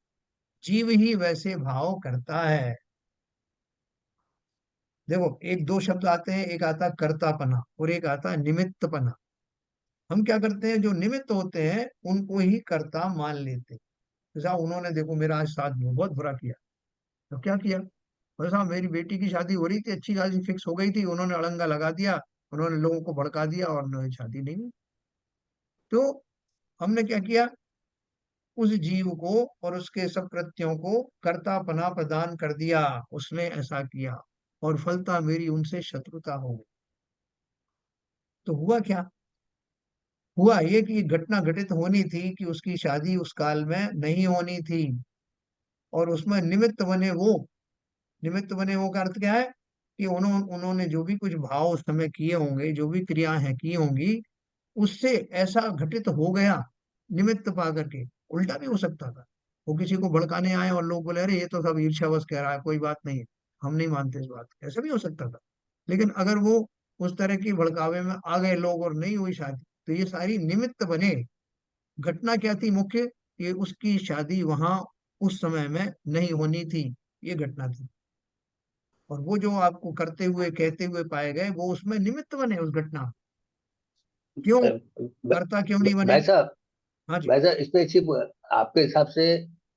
जीव ही वैसे भाव करता है। देखो एक दो शब्द आते हैं, एक आता है कर्तापना और एक आता है निमित्तपना। हम क्या करते हैं, जो निमित्त होते हैं उनको ही कर्ता मान लेते हैं। जैसा उन्होंने देखो मेरा आज साथ में बहुत बुरा किया, तो क्या किया, वैसा मेरी बेटी की शादी हो रही थी, अच्छी खासी फिक्स हो गई थी, उन्होंने अड़ंगा लगा दिया, उन्होंने लोगों को भड़का दिया और उन्होंने शादी नहीं हुई। तो हमने क्या किया, उस जीव को और उसके सब कृत्यों को कर्तापना प्रदान कर दिया, उसने ऐसा किया, और फलता मेरी उनसे शत्रुता हो गई। तो हुआ क्या, हुआ ये कि घटना घटित होनी थी कि उसकी शादी उस काल में नहीं होनी थी, और उसमें निमित्त बने वो, निमित्त बने वो का अर्थ क्या है, कि उन्होंने जो भी कुछ भाव उस समय किए होंगे, जो भी क्रियाएं हैं की होंगी, उससे ऐसा घटित हो गया, निमित्त पा करके। उल्टा भी हो सकता था, वो किसी को भड़काने आए और लोग बोले अरे ये तो सब ईर्ष्यावश कह रहा है, कोई बात नहीं है, हम नहीं मानते इस बात को, ऐसा भी हो सकता था। लेकिन अगर वो उस तरह की भड़कावे में आ गए लोग और नहीं हुई शादी, तो ये सारी निमित्त बने। घटना क्या थी मुख्य, कि उसकी शादी वहां उस समय में नहीं होनी थी, ये घटना थी। और वो जो आपको करते हुए कहते हुए पाए गए, वो उसमें निमित्त बने उस घटना में। क्यों, कर्ता क्यों नहीं बने? भाई साहब, हाँ जी। भाई साहब, इसमें सिर्फ आपके हिसाब से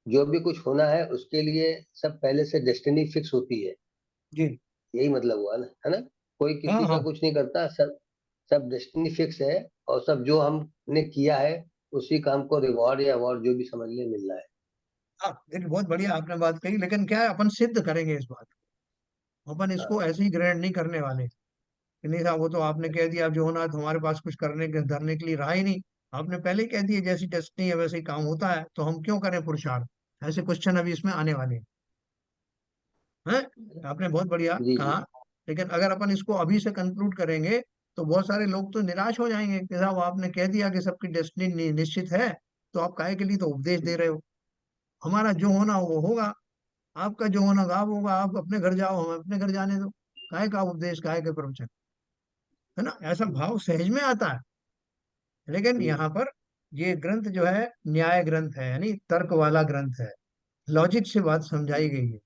जो भी कुछ होना है उसके लिए सब पहले से डेस्टिनी फिक्स होती है, जी। यही मतलब हुआ ना, है ना? कोई हाँ किसी का हाँ। कुछ नहीं करता, सब सब डेस्टिनी फिक्स है। और सब जो हमने किया है उसी काम को रिवॉर्ड या अवार्ड जो भी समझ ले मिल रहा है। हाँ देखिए, बहुत बढ़िया आपने बात कही, लेकिन क्या है, अपन सिद्ध करेंगे इस बात को, अपन इसको हाँ ऐसे ही ग्रहण नहीं करने वाले कि नहीं साहब, वो तो आपने कह दिया, अब जो होना है तुम्हारे पास कुछ करने के धरने के लिए रहा ही नहीं। आपने पहले ही कह दिया जैसी डेस्टिनी है वैसे ही काम होता है, तो हम क्यों करें पुरुषार्थ? ऐसे क्वेश्चन अभी इसमें आने वाले हैं। आपने बहुत बढ़िया जी जी। कहा। लेकिन अगर अपन इसको अभी से कंक्लूड करेंगे, तो बहुत सारे लोग तो निराश हो जाएंगे कि साहब आपने कह दिया कि सबकी डेस्टिनी निश्चित है, तो आप काहे के लिए तो उपदेश दे रहे हो? हमारा जो होना वो होगा, आपका जो होना गाँव होगा, आप अपने घर जाओ, हम अपने घर जाने दो, काहे का उपदेश, काहे के प्रवचन, है ना? ऐसा भाव सहज में आता है। लेकिन जी यहाँ पर ये ग्रंथ जो है न्याय ग्रंथ है, यानी तर्क वाला ग्रंथ है, लॉजिक से बात समझाई गई है।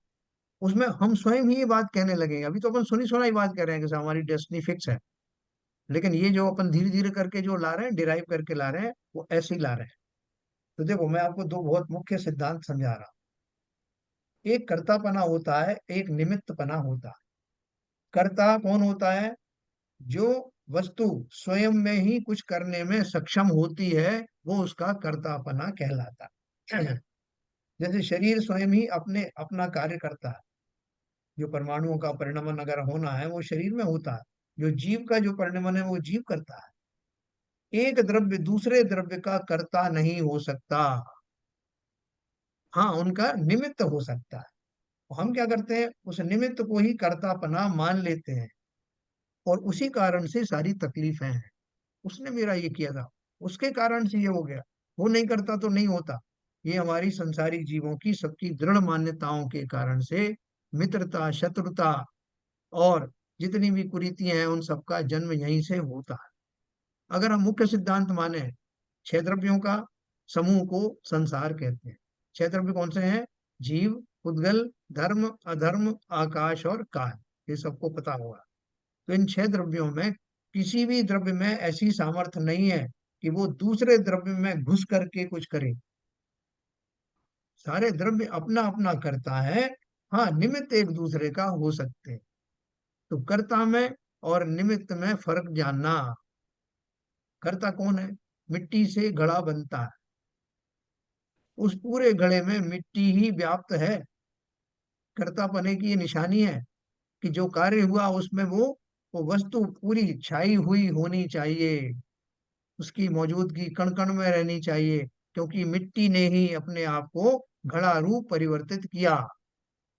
उसमें हम स्वयं ही ये बात कहने लगेंगे, अभी तो अपन सुनी सुनाई बात कर रहे हैं कि हमारी डेस्टिनी फिक्स है, लेकिन ये जो अपन धीरे धीरे करके जो ला रहे हैं, डिराइव करके ला रहे हैं, वो ऐसे ही ला रहे हैं। तो देखो मैं आपको दो बहुत मुख्य सिद्धांत समझा रहा हूँ। एक कर्तापना होता है, एक निमित्तपना होता है। कर्ता कौन होता है? जो वस्तु स्वयं में ही कुछ करने में सक्षम होती है, वो उसका कर्तापना कहलाता है। जैसे शरीर स्वयं ही अपने अपना कार्य करता है, जो परमाणुओं का परिणमन अगर होना है वो शरीर में होता है, जो जीव का जो परिणमन है वो जीव करता है। एक द्रव्य दूसरे द्रव्य का कर्ता नहीं हो सकता, हाँ उनका निमित्त हो सकता है। तो हम क्या करते हैं, उस निमित्त को ही कर्तापना मान लेते हैं, और उसी कारण से सारी तकलीफें हैं। उसने मेरा ये किया था, उसके कारण से ये हो गया, वो नहीं करता तो नहीं होता। ये हमारी संसारिक जीवों की सबकी दृढ़ मान्यताओं के कारण से मित्रता, शत्रुता और जितनी भी कुरीतियां हैं, उन सबका जन्म यहीं से होता है। अगर हम मुख्य सिद्धांत माने, छह द्रव्यों का समूह को संसार कहते हैं। छह द्रव्य कौन से हैं? जीव, उद्गल, धर्म, अधर्म, आकाश और काल। ये सबको पता होगा। तो इन छह द्रव्यों में किसी भी द्रव्य में ऐसी सामर्थ्य नहीं है कि वो दूसरे द्रव्य में घुस करके कुछ करे। सारे द्रव्य अपना अपना करता है। हाँ, निमित्त एक दूसरे का हो सकते हैं। तो कर्ता में और निमित्त में फर्क जानना। कर्ता कौन है? मिट्टी से घड़ा बनता है, उस पूरे घड़े में मिट्टी ही व्याप्त है। कर्तापने की ये निशानी है कि जो कार्य हुआ उसमें वो वस्तु पूरी छाई हुई होनी चाहिए, उसकी मौजूदगी कण कण में रहनी चाहिए, क्योंकि मिट्टी ने ही अपने आप को घड़ा रूप परिवर्तित किया।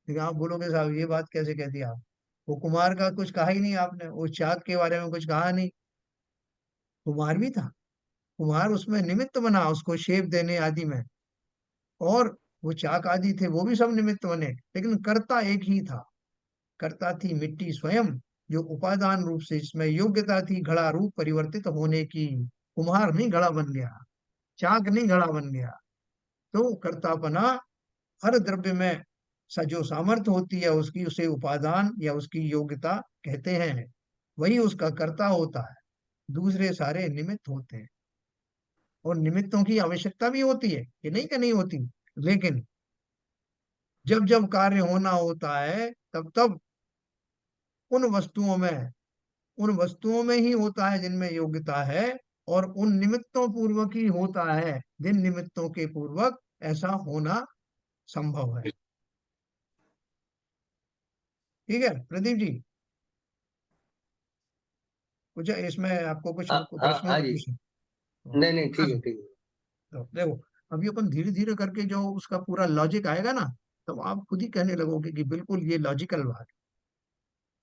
लेकिन आप बोलोगे साहब ये बात कैसे कह दी आप, वो कुमार का कुछ कहा ही नहीं आपने, वो चाक के बारे में कुछ कहा नहीं। कुमार भी था, कुम्हार उसमें निमित्त बना उसको शेप देने आदि में, और वो चाक आदि थे वो भी सब निमित्त बने, लेकिन कर्ता एक ही था। कर्ता थी मिट्टी स्वयं, जो उपादान रूप से इसमें योग्यता थी घड़ा रूप परिवर्तित होने की। कुम्हार नहीं घड़ा बन गया, चाक नहीं घड़ा बन गया। तो कर्तापना हर द्रव्य में जो सामर्थ्य होती है उसकी, उसे उपादान या उसकी योग्यता कहते हैं, वही उसका कर्ता होता है, दूसरे सारे निमित्त होते हैं। और निमित्तों की आवश्यकता भी होती है, ये नहीं कि नहीं होती, लेकिन जब जब कार्य होना होता है तब तब उन वस्तुओं में, उन वस्तुओं में ही होता है जिनमें योग्यता है, और उन निमित्तों पूर्वक ही होता है जिन निमित्तों के पूर्वक ऐसा होना संभव है। ठीक है प्रदीप जी, कुछ इसमें आपको कुछ हाँ हाँ प्रश्न हो हाँ तो जी। पूछें। नहीं नहीं, ठीक है ठीक है। तो देखो, अभी अपन धीरे धीरे करके जो उसका पूरा लॉजिक आएगा ना, तो आप खुद ही कहने लगोगे कि बिल्कुल ये लॉजिकल बात है।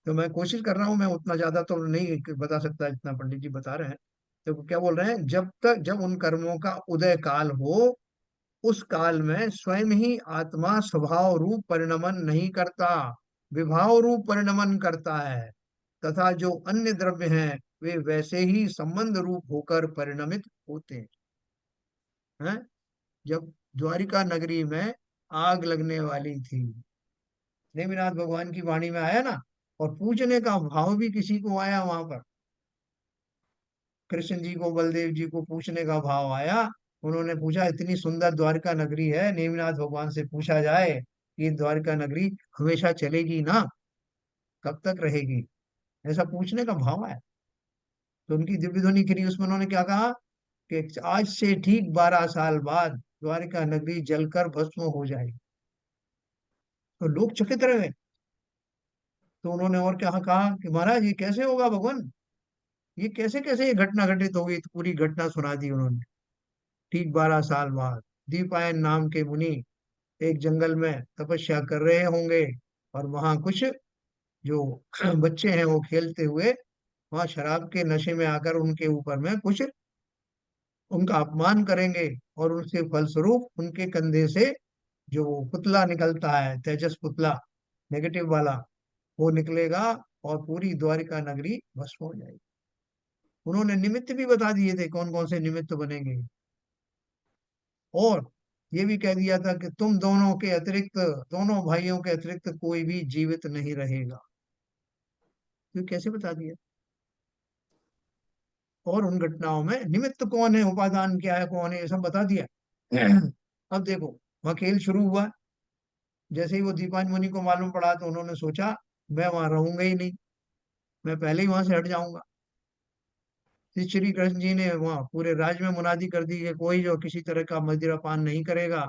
तो मैं कोशिश कर रहा हूँ, मैं उतना ज्यादा तो नहीं बता सकता जितना पंडित जी बता रहे हैं। तो क्या बोल रहे हैं, जब तक जब उन कर्मों का उदय काल हो, उस काल में स्वयं ही आत्मा स्वभाव रूप परिणमन नहीं करता, विभाव रूप परिणमन करता है, तथा जो अन्य द्रव्य हैं वे वैसे ही संबंध रूप होकर परिणमित होते हैं। जब द्वारिका नगरी में आग लगने वाली थी, नेमिनाथ भगवान की वाणी में आया ना, और पूछने का भाव भी किसी को आया वहां पर, कृष्ण जी को बलदेव जी को पूछने का भाव आया। उन्होंने पूछा, इतनी सुंदर द्वारका नगरी है, नेमिनाथ भगवान से पूछा जाए कि ये द्वारका नगरी हमेशा चलेगी ना, कब तक रहेगी, ऐसा पूछने का भाव आया। तो उनकी दिव्य ध्वनि करी, उसमें उन्होंने क्या कहा कि आज से ठीक 12 साल बाद द्वारका नगरी जलकर भस्म हो जाएगी। तो लोग चकित रह गए। तो उन्होंने और क्या कहा कि महाराज ये कैसे होगा भगवान, ये कैसे कैसे ये घटना घटित होगी। तो पूरी घटना सुना दी उन्होंने। ठीक 12 साल बाद दीपायन नाम के मुनि एक जंगल में तपस्या कर रहे होंगे, और वहां कुछ जो बच्चे हैं वो खेलते हुए वहां शराब के नशे में आकर उनके ऊपर में कुछ उनका अपमान करेंगे, और उसके फलस्वरूप उनके कंधे से जो पुतला निकलता है, तेजस पुतला नेगेटिव वाला, वो निकलेगा, और पूरी द्वारिका नगरी भस्म हो जाएगी। उन्होंने निमित्त भी बता दिए थे कौन कौन से निमित्त बनेंगे, और ये भी कह दिया था कि तुम दोनों के अतिरिक्त, दोनों भाइयों के अतिरिक्त कोई भी जीवित नहीं रहेगा। तो कैसे बता दिया। और उन घटनाओं में निमित्त कौन है, उपादान क्या है, कौन है, ये सब बता दिया। अब देखो, वहाँ खेल शुरू हुआ। जैसे ही वो दीपान मुनि को मालूम पड़ा, तो उन्होंने सोचा मैं वहां रहूंगा ही नहीं, मैं पहले ही वहां से हट जाऊंगा। फिर श्री कृष्ण जी ने वहाँ पूरे राज्य में मुनादी कर दी कि कोई जो किसी तरह का मदिरा पान नहीं करेगा,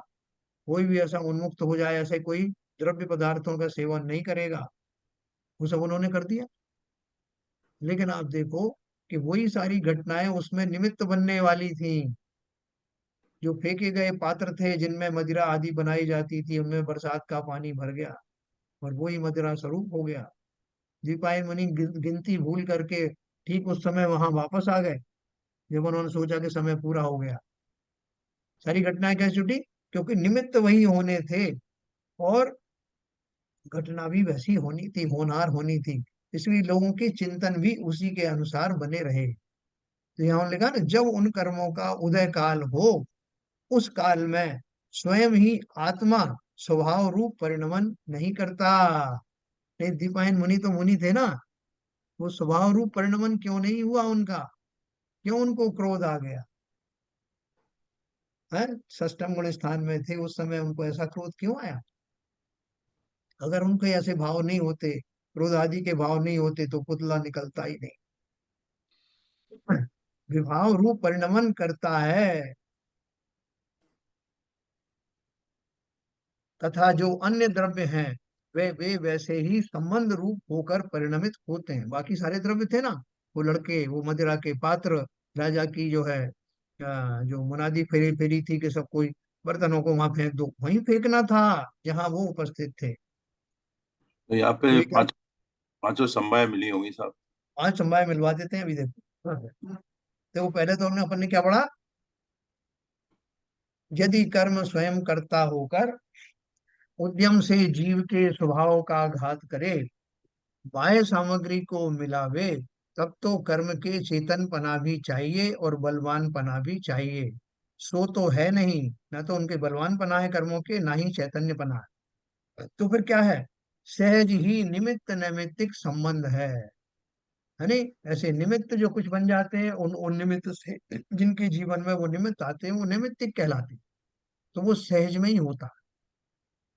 कोई भी ऐसा उन्मुक्त हो जाए, ऐसे कोई द्रव्य पदार्थों का सेवन नहीं करेगा। वो सब उन्होंने कर दिया। लेकिन आप देखो कि वही सारी घटनाएं उसमें निमित्त बनने वाली थी। जो फेंके गए पात्र थे जिनमें मदिरा आदि बनाई जाती थी, उनमें बरसात का पानी भर गया, और वही मदिरा स्वरूप हो गया। दीपायन मुनि गिनती भूल करके ठीक उस समय वहां वापस आ गए, जब उन्होंने सोचा कि समय पूरा हो गया। सारी घटनाएं कैसे छुटी, क्योंकि निमित्त वही होने थे, और घटना भी वैसी होनी थी, होनहार होनी थी। इसलिए लोगों के चिंतन भी उसी के अनुसार बने रहे। तो यहाँ लिखा ना, जब उन कर्मों का उदय काल हो, उस काल में स्वयं ही आत्मा स्वभाव रूप परिणमन नहीं करता। नहीं, दीपायन मुनि तो मुनि थे ना, वो स्वभाव रूप परिणमन क्यों नहीं हुआ उनका, क्यों उनको क्रोध आ गया है। षष्ठम गुण स्थान में थे उस समय, उनको ऐसा क्रोध क्यों आया। अगर उनके ऐसे भाव नहीं होते, क्रोध आदि के भाव नहीं होते, तो पुतला निकलता ही नहीं। विभाव रूप परिणमन करता है, तथा जो अन्य द्रव्य हैं वे वैसे ही संबंध रूप होकर परिणमित होते हैं। बाकी सारे द्रव्य थे ना, वो लड़के, वो मदिरा के पात्र, राजा की जो है जो मुनादी फेरी फेरी थी कि सब कोई बर्तनों को वहां फेंक दो, वहीं फेंकना था जहां वो उपस्थित थे। तो यहाँ तो पे ये क्या, पांचों संभाएं मिली होंगी साहब। आज समय मिलवा देते हैं अभी, देखो। देखो पहले तो हमने अपन ने क्या पढ़ा, यदि कर्म स्वयं कर्ता होकर उद्यम से जीव के स्वभाव का घात करे, बाह्य सामग्री को मिलावे, तब तो कर्म के चेतन पना भी चाहिए और बलवान पना भी चाहिए। सो तो है नहीं, ना तो उनके बलवान पना है कर्मों के, ना ही चैतन्य पना है। तो फिर क्या है, सहज ही निमित्त नैमित्तिक संबंध है। है नहीं? ऐसे निमित्त जो कुछ बन जाते हैं, उन निमित्त से जिनके जीवन में वो निमित्त आते हैं वो निमित्तिक कहलाते हैं। तो वो सहज में ही होता है,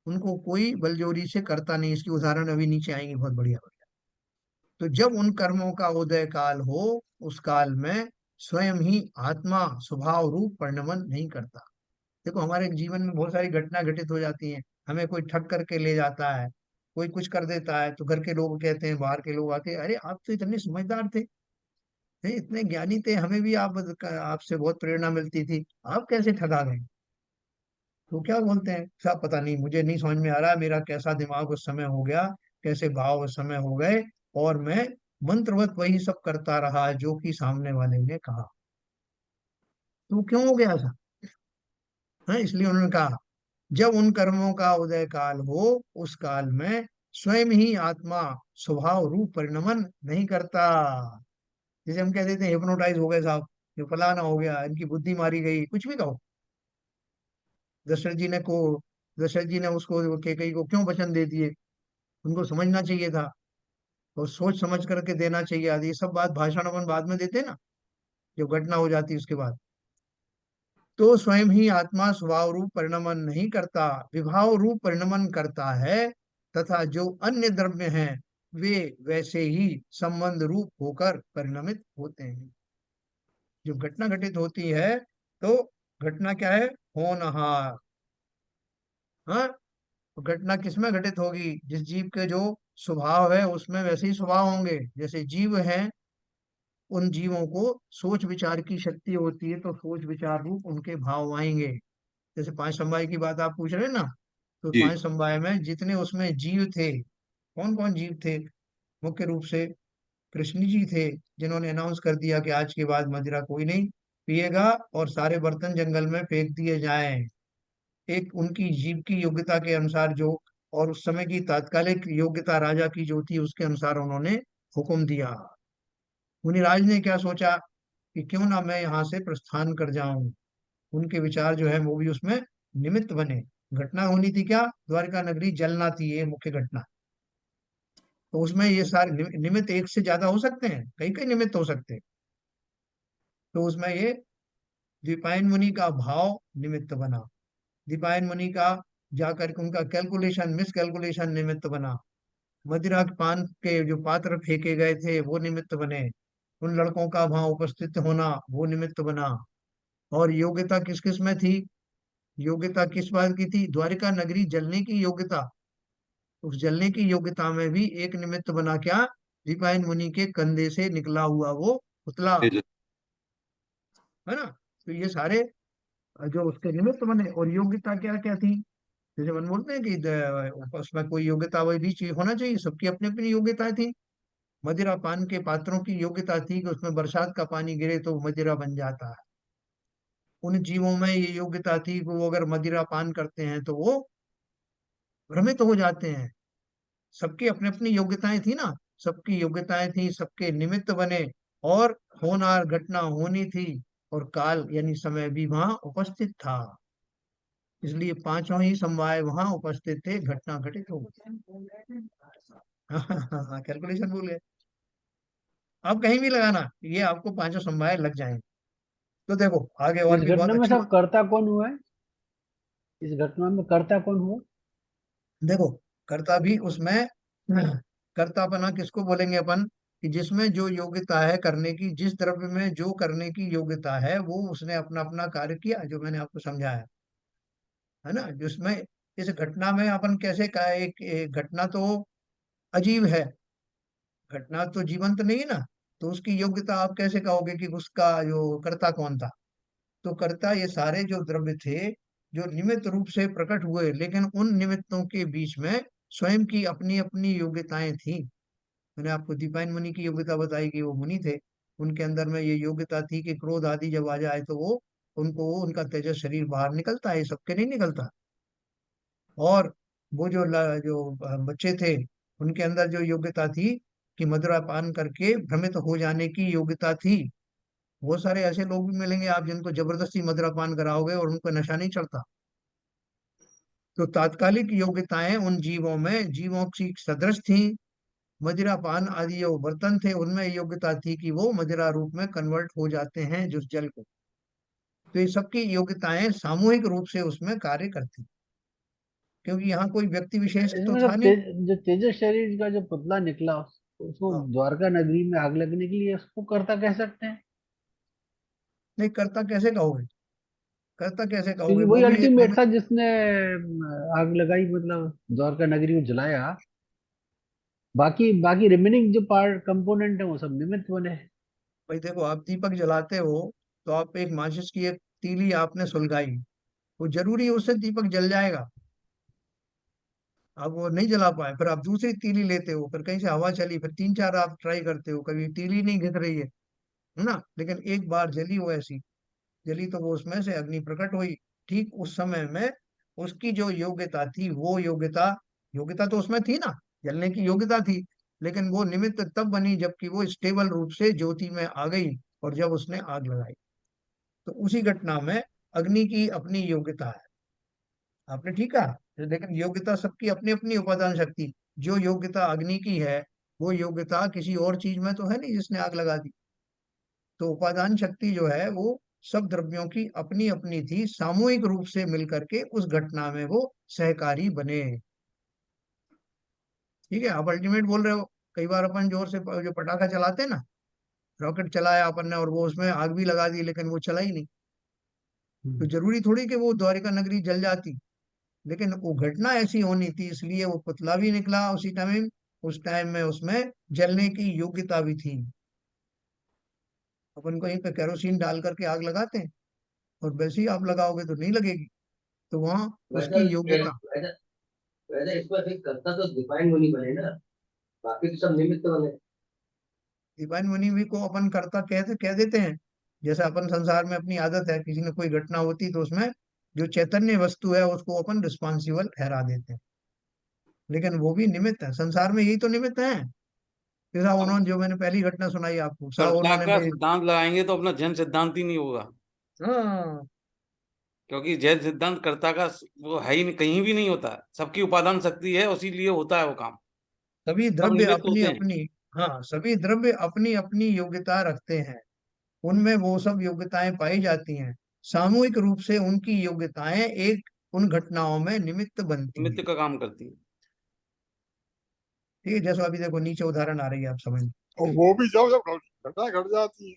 उनको कोई बलजोरी से करता नहीं। इसकी उदाहरण अभी नीचे आएंगी, बहुत बढ़िया बढ़िया। तो जब उन कर्मों का उदय काल हो, उस काल में स्वयं ही आत्मा स्वभाव रूप परिणमन नहीं करता। देखो, हमारे जीवन में बहुत सारी घटना घटित हो जाती हैं। हमें कोई ठग करके ले जाता है, कोई कुछ कर देता है, तो घर के लोग कहते हैं, बाहर के लोग आके, अरे आप तो इतने समझदार थे, इतने ज्ञानी थे, हमें भी आपसे बहुत प्रेरणा मिलती थी, आप कैसे ठगा गए? तो क्या बोलते हैं, सब पता नहीं, मुझे नहीं समझ में आ रहा मेरा कैसा दिमाग उस समय हो गया, कैसे भाव उस समय हो गए, और मैं मंत्रवत वही सब करता रहा जो कि सामने वाले ने कहा। तो क्यों हो गया ऐसा? है, इसलिए उन्होंने कहा, जब उन कर्मों का उदय काल हो, उस काल में स्वयं ही आत्मा स्वभाव रूप परिणमन नहीं करता। जैसे हम कह देते हैं हिप्नोटाइज हो गए साहब, ये फलाना हो गया, इनकी बुद्धि मारी गई, कुछ भी कहो। दशरथ जी ने को दशरथ जी ने उसको कैकेयी को क्यों वचन दे दिए? उनको समझना चाहिए था, और सोच समझ करके देना चाहिए। आदि ये सब बात भाषण अपन बाद में देते हैं ना, जब घटना हो जाती है उसके बाद। तो स्वयं ही आत्मा स्वभाव रूप परिणमन नहीं करता, विभाव रूप परिणमन करता है, तथा जो अन्य द्रव्य हैं वे वैसे ही संबंध रूप होकर परिणमित होते हैं। जब घटना घटित होती है, तो घटना क्या है? होनहार। हाँ, तो घटना किसमें घटित होगी? जिस जीव के जो स्वभाव है उसमें वैसे ही स्वभाव होंगे। जैसे जीव हैं, उन जीवों को सोच विचार की शक्ति होती है, तो सोच विचार रूप उनके भाव आएंगे। जैसे पांच समवाय की बात आप पूछ रहे हैं ना, तो जी। पांच समवाय में जितने उसमें जीव थे, कौन कौन जीव थे? मुख्य रूप से कृष्ण जी थे, जिन्होंने अनाउंस कर दिया कि आज के बाद मदिरा कोई नहीं पिएगा, और सारे बर्तन जंगल में फेंक दिए जाएं। एक उनकी जीव की योग्यता के अनुसार जो, और उस समय की तात्कालिक योग्यता राजा की जो थी उसके अनुसार उन्होंने हुक्म दिया। मुनिराज ने क्या सोचा कि क्यों ना मैं यहाँ से प्रस्थान कर जाऊं। उनके विचार जो है वो भी उसमें निमित्त बने। घटना होनी थी क्या? द्वारका नगरी जलना थी, ये मुख्य घटना। तो उसमें ये सारे निमित्त एक से ज्यादा हो सकते हैं, कई कई निमित्त हो सकते हैं। तो उसमें ये द्विपायन मुनि का भाव निमित्त बना, दीपायन मुनि का जाकर के उनका कैलकुलेशन, मिस कैलकुलेशन निमित्त बना, मदिरा के पान के जो पात्र फेंके गए थे वो निमित्त बने, उन लड़कों का वहां उपस्थित होना वो निमित्त बना। और योग्यता किस किस में थी? योग्यता किस बात की थी? द्वारिका नगरी जलने की योग्यता। उस जलने की योग्यता में भी एक निमित्त बना, क्या? दीपायन मुनि के कंधे से निकला हुआ वो पुतला, तेजस। है ना? तो ये सारे जो उसके निमित्त बने। और योग्यता क्या क्या थी? जैसे मन बोलते हैं कि उसमें कोई योग्यता वही भी चाहिए, होना चाहिए, सबकी अपनी अपनी योग्यताएं थी। मदिरा पान के पात्रों की योग्यता थी कि उसमें बरसात का पानी गिरे तो मदिरा बन जाता है। उन जीवों में ये योग्यता थी कि वो अगर मदिरा पान करते हैं तो वो भ्रमित हो जाते हैं। सबकी अपनी अपनी योग्यताएं थी ना, सबकी योग्यताएं थी, सबके निमित्त बने, और होनार घटना होनी थी, और काल यानी समय भी वहां उपस्थित था। इसलिए पांचों ही समवाय वहां उपस्थित थे, घटना घटित हो गई। हाँ, कैलकुलेशन भूल गए। आप कहीं भी लगाना, ये आपको पांचों समवाय लग जाएंगे। तो देखो आगे और इस भी बहुत घटना में अच्छी सब बात। कर्ता कौन हुआ है? इस घटना में कर्ता कौन हुआ? देखो, कर्ता भी उसमें, कर्तापना किसको बोलेंगे अपन? कि जिसमें जो योग्यता है करने की, जिस द्रव्य में जो करने की योग्यता है वो उसने अपना अपना कार्य किया, जो मैंने आपको समझाया, है ना? जिसमें इस घटना में अपन कैसे कहा, एक घटना तो अजीब है, घटना तो जीवंत नहीं है ना, तो उसकी योग्यता आप कैसे कहोगे कि उसका जो कर्ता कौन था? तो कर्ता ये सारे जो द्रव्य थे, जो निमित्त रूप से प्रकट हुए, लेकिन उन निमित्तों के बीच में स्वयं की अपनी अपनी योग्यताएं थी। मैंने आपको दीपायन मुनि की योग्यता बताई कि वो मुनि थे, उनके अंदर में ये योग्यता थी कि क्रोध आदि जब आ जाए तो वो, उनको उनका तेजस शरीर बाहर निकलता है, ये सबके नहीं निकलता। और वो जो बच्चे थे, उनके अंदर जो योग्यता थी कि मदिरा पान करके भ्रमित हो जाने की योग्यता थी। बहुत सारे ऐसे लोग भी मिलेंगे आप जिनको जबरदस्ती मदिरा पान कराओगे और उनको नशा नहीं चढ़ता। तो तात्कालिक योग्यताएं उन जीवों में जीवों की सदृश थी, मदिरा पान आदि जो बर्तन थे उनमें योग्यता थी कि वो मदिरा रूप में कन्वर्ट हो जाते हैं जिस जल को। तो ये सबकी योग्यताएं सामूहिक रूप से उसमें कार्य करती, क्योंकि यहाँ कोई व्यक्ति विशेष तो इसमें था नहीं। जो तेजस शरीर का जो पुतला निकला, उसको हाँ, द्वारका नगरी में आग लगने के लिए उसको कर्ता कह सकते हैं? नहीं करता कैसे कहोगे, करता कैसे क्योंकि कहोगे, वो वही भी एक अल्टीमेट निमित्त। था जिसने आग लगाई, मतलब द्वारका नगरी को जलाया। बाकी बाकी रिमेनिंग जो पार्ट कंपोनेंट है वो सब निमित्त बने। भाई देखो, आप दीपक जलाते हो तो आप एक माचिस की एक तीली आपने सुलगाई, वो जरूरी है उससे दीपक जल जाएगा। आप वो नहीं जला पाए, फिर आप दूसरी तीली लेते हो, फिर कहीं से हवा चली, फिर तीन चार आप ट्राई करते हो, कभी तीली नहीं घिस रही है ना, लेकिन एक बार जली वो ऐसी, जली तो वो उसमें से अग्नि प्रकट हुई। ठीक उस समय में उसकी जो योग्यता थी, वो योग्यता, योग्यता तो उसमें थी ना, जलने की योग्यता थी, लेकिन वो निमित्त तब बनी जबकि वो स्टेबल रूप से ज्योति में आ गई और जब उसने आग लगाई। तो उसी घटना में अग्नि की अपनी योग्यता है, आपने ठीक कहा। लेकिन योग्यता सबकी अपनी अपनी उपादान शक्ति, जो योग्यता अग्नि की है वो योग्यता किसी और चीज में तो है नहीं जिसने आग लगा दी। तो उपादान शक्ति जो है वो सब द्रव्यों की अपनी अपनी थी, सामूहिक रूप से मिलकर के उस घटना में वो सहकारी बने। ठीक है, आप अल्टीमेट बोल रहे हो। कई बार अपन जोर से जो पटाखा चलाते हैं ना, रॉकेट चलाया अपन ने और वो उसमें आग भी लगा दी लेकिन वो चला ही नहीं, तो हम्म। जरूरी थोड़ी कि वो द्वारिका नगरी जल जाती। लेकिन वो घटना ऐसी होनी थी इसलिए वो पुतला भी निकला उसी टाइम, उस टाइम में उसमें जलने की योग्यता भी थी। अपन कहीं पे केरोसिन डाल करके आग लगाते हैं और वैसे ही आप लगाओगे तो नहीं लगेगी, तो वहां वैसा उसकी योग्यता। वैसा वैसा इसको फिर करता तो डिफाइन होनी बने ना, बाकी तो सब निमित्त बने। डिवाइन मनी भी को अपन कर्ता कह देते हैं। जैसे अपन संसार में अपनी आदत है, किसी ने कोई घटना होती तो उसमें जो चैतन्य वस्तु है उसको अपन रिस्पॉन्सिबल ठहरा देते हैं, लेकिन वो भी निमित्त है, संसार में यही तो निमित्त है। जैसा अब उन्होंने, जो मैंने पहली घटना सुनाई आपको, सा कर्ता उन्होंने का मेरे। सिद्धांत लगाएंगे तो अपना जैन सिद्धांत ही नहीं होगा। हाँ, क्योंकि जैन सिद्धांत कर्ता का वो है ही नहीं, कहीं भी नहीं होता है। सबकी उपादान शक्ति है, उसी लिए होता है वो काम। सभी सब द्रव्य निमित्त अपनी होते हैं। अपनी, हाँ सभी द्रव्य अपनी अपनी योग्यता रखते हैं, उनमें वो सब योग्यताएं पाई जाती हैं, सामूहिक रूप से उनकी योग्यताएं एक उन घटनाओं में निमित्त बनती हैं। निमित्त का काम करती है। ठीक है, जैसे अभी देखो नीचे उदाहरण आ रही है, आप समझ लो। और वो भी जब घटना घट जाती है,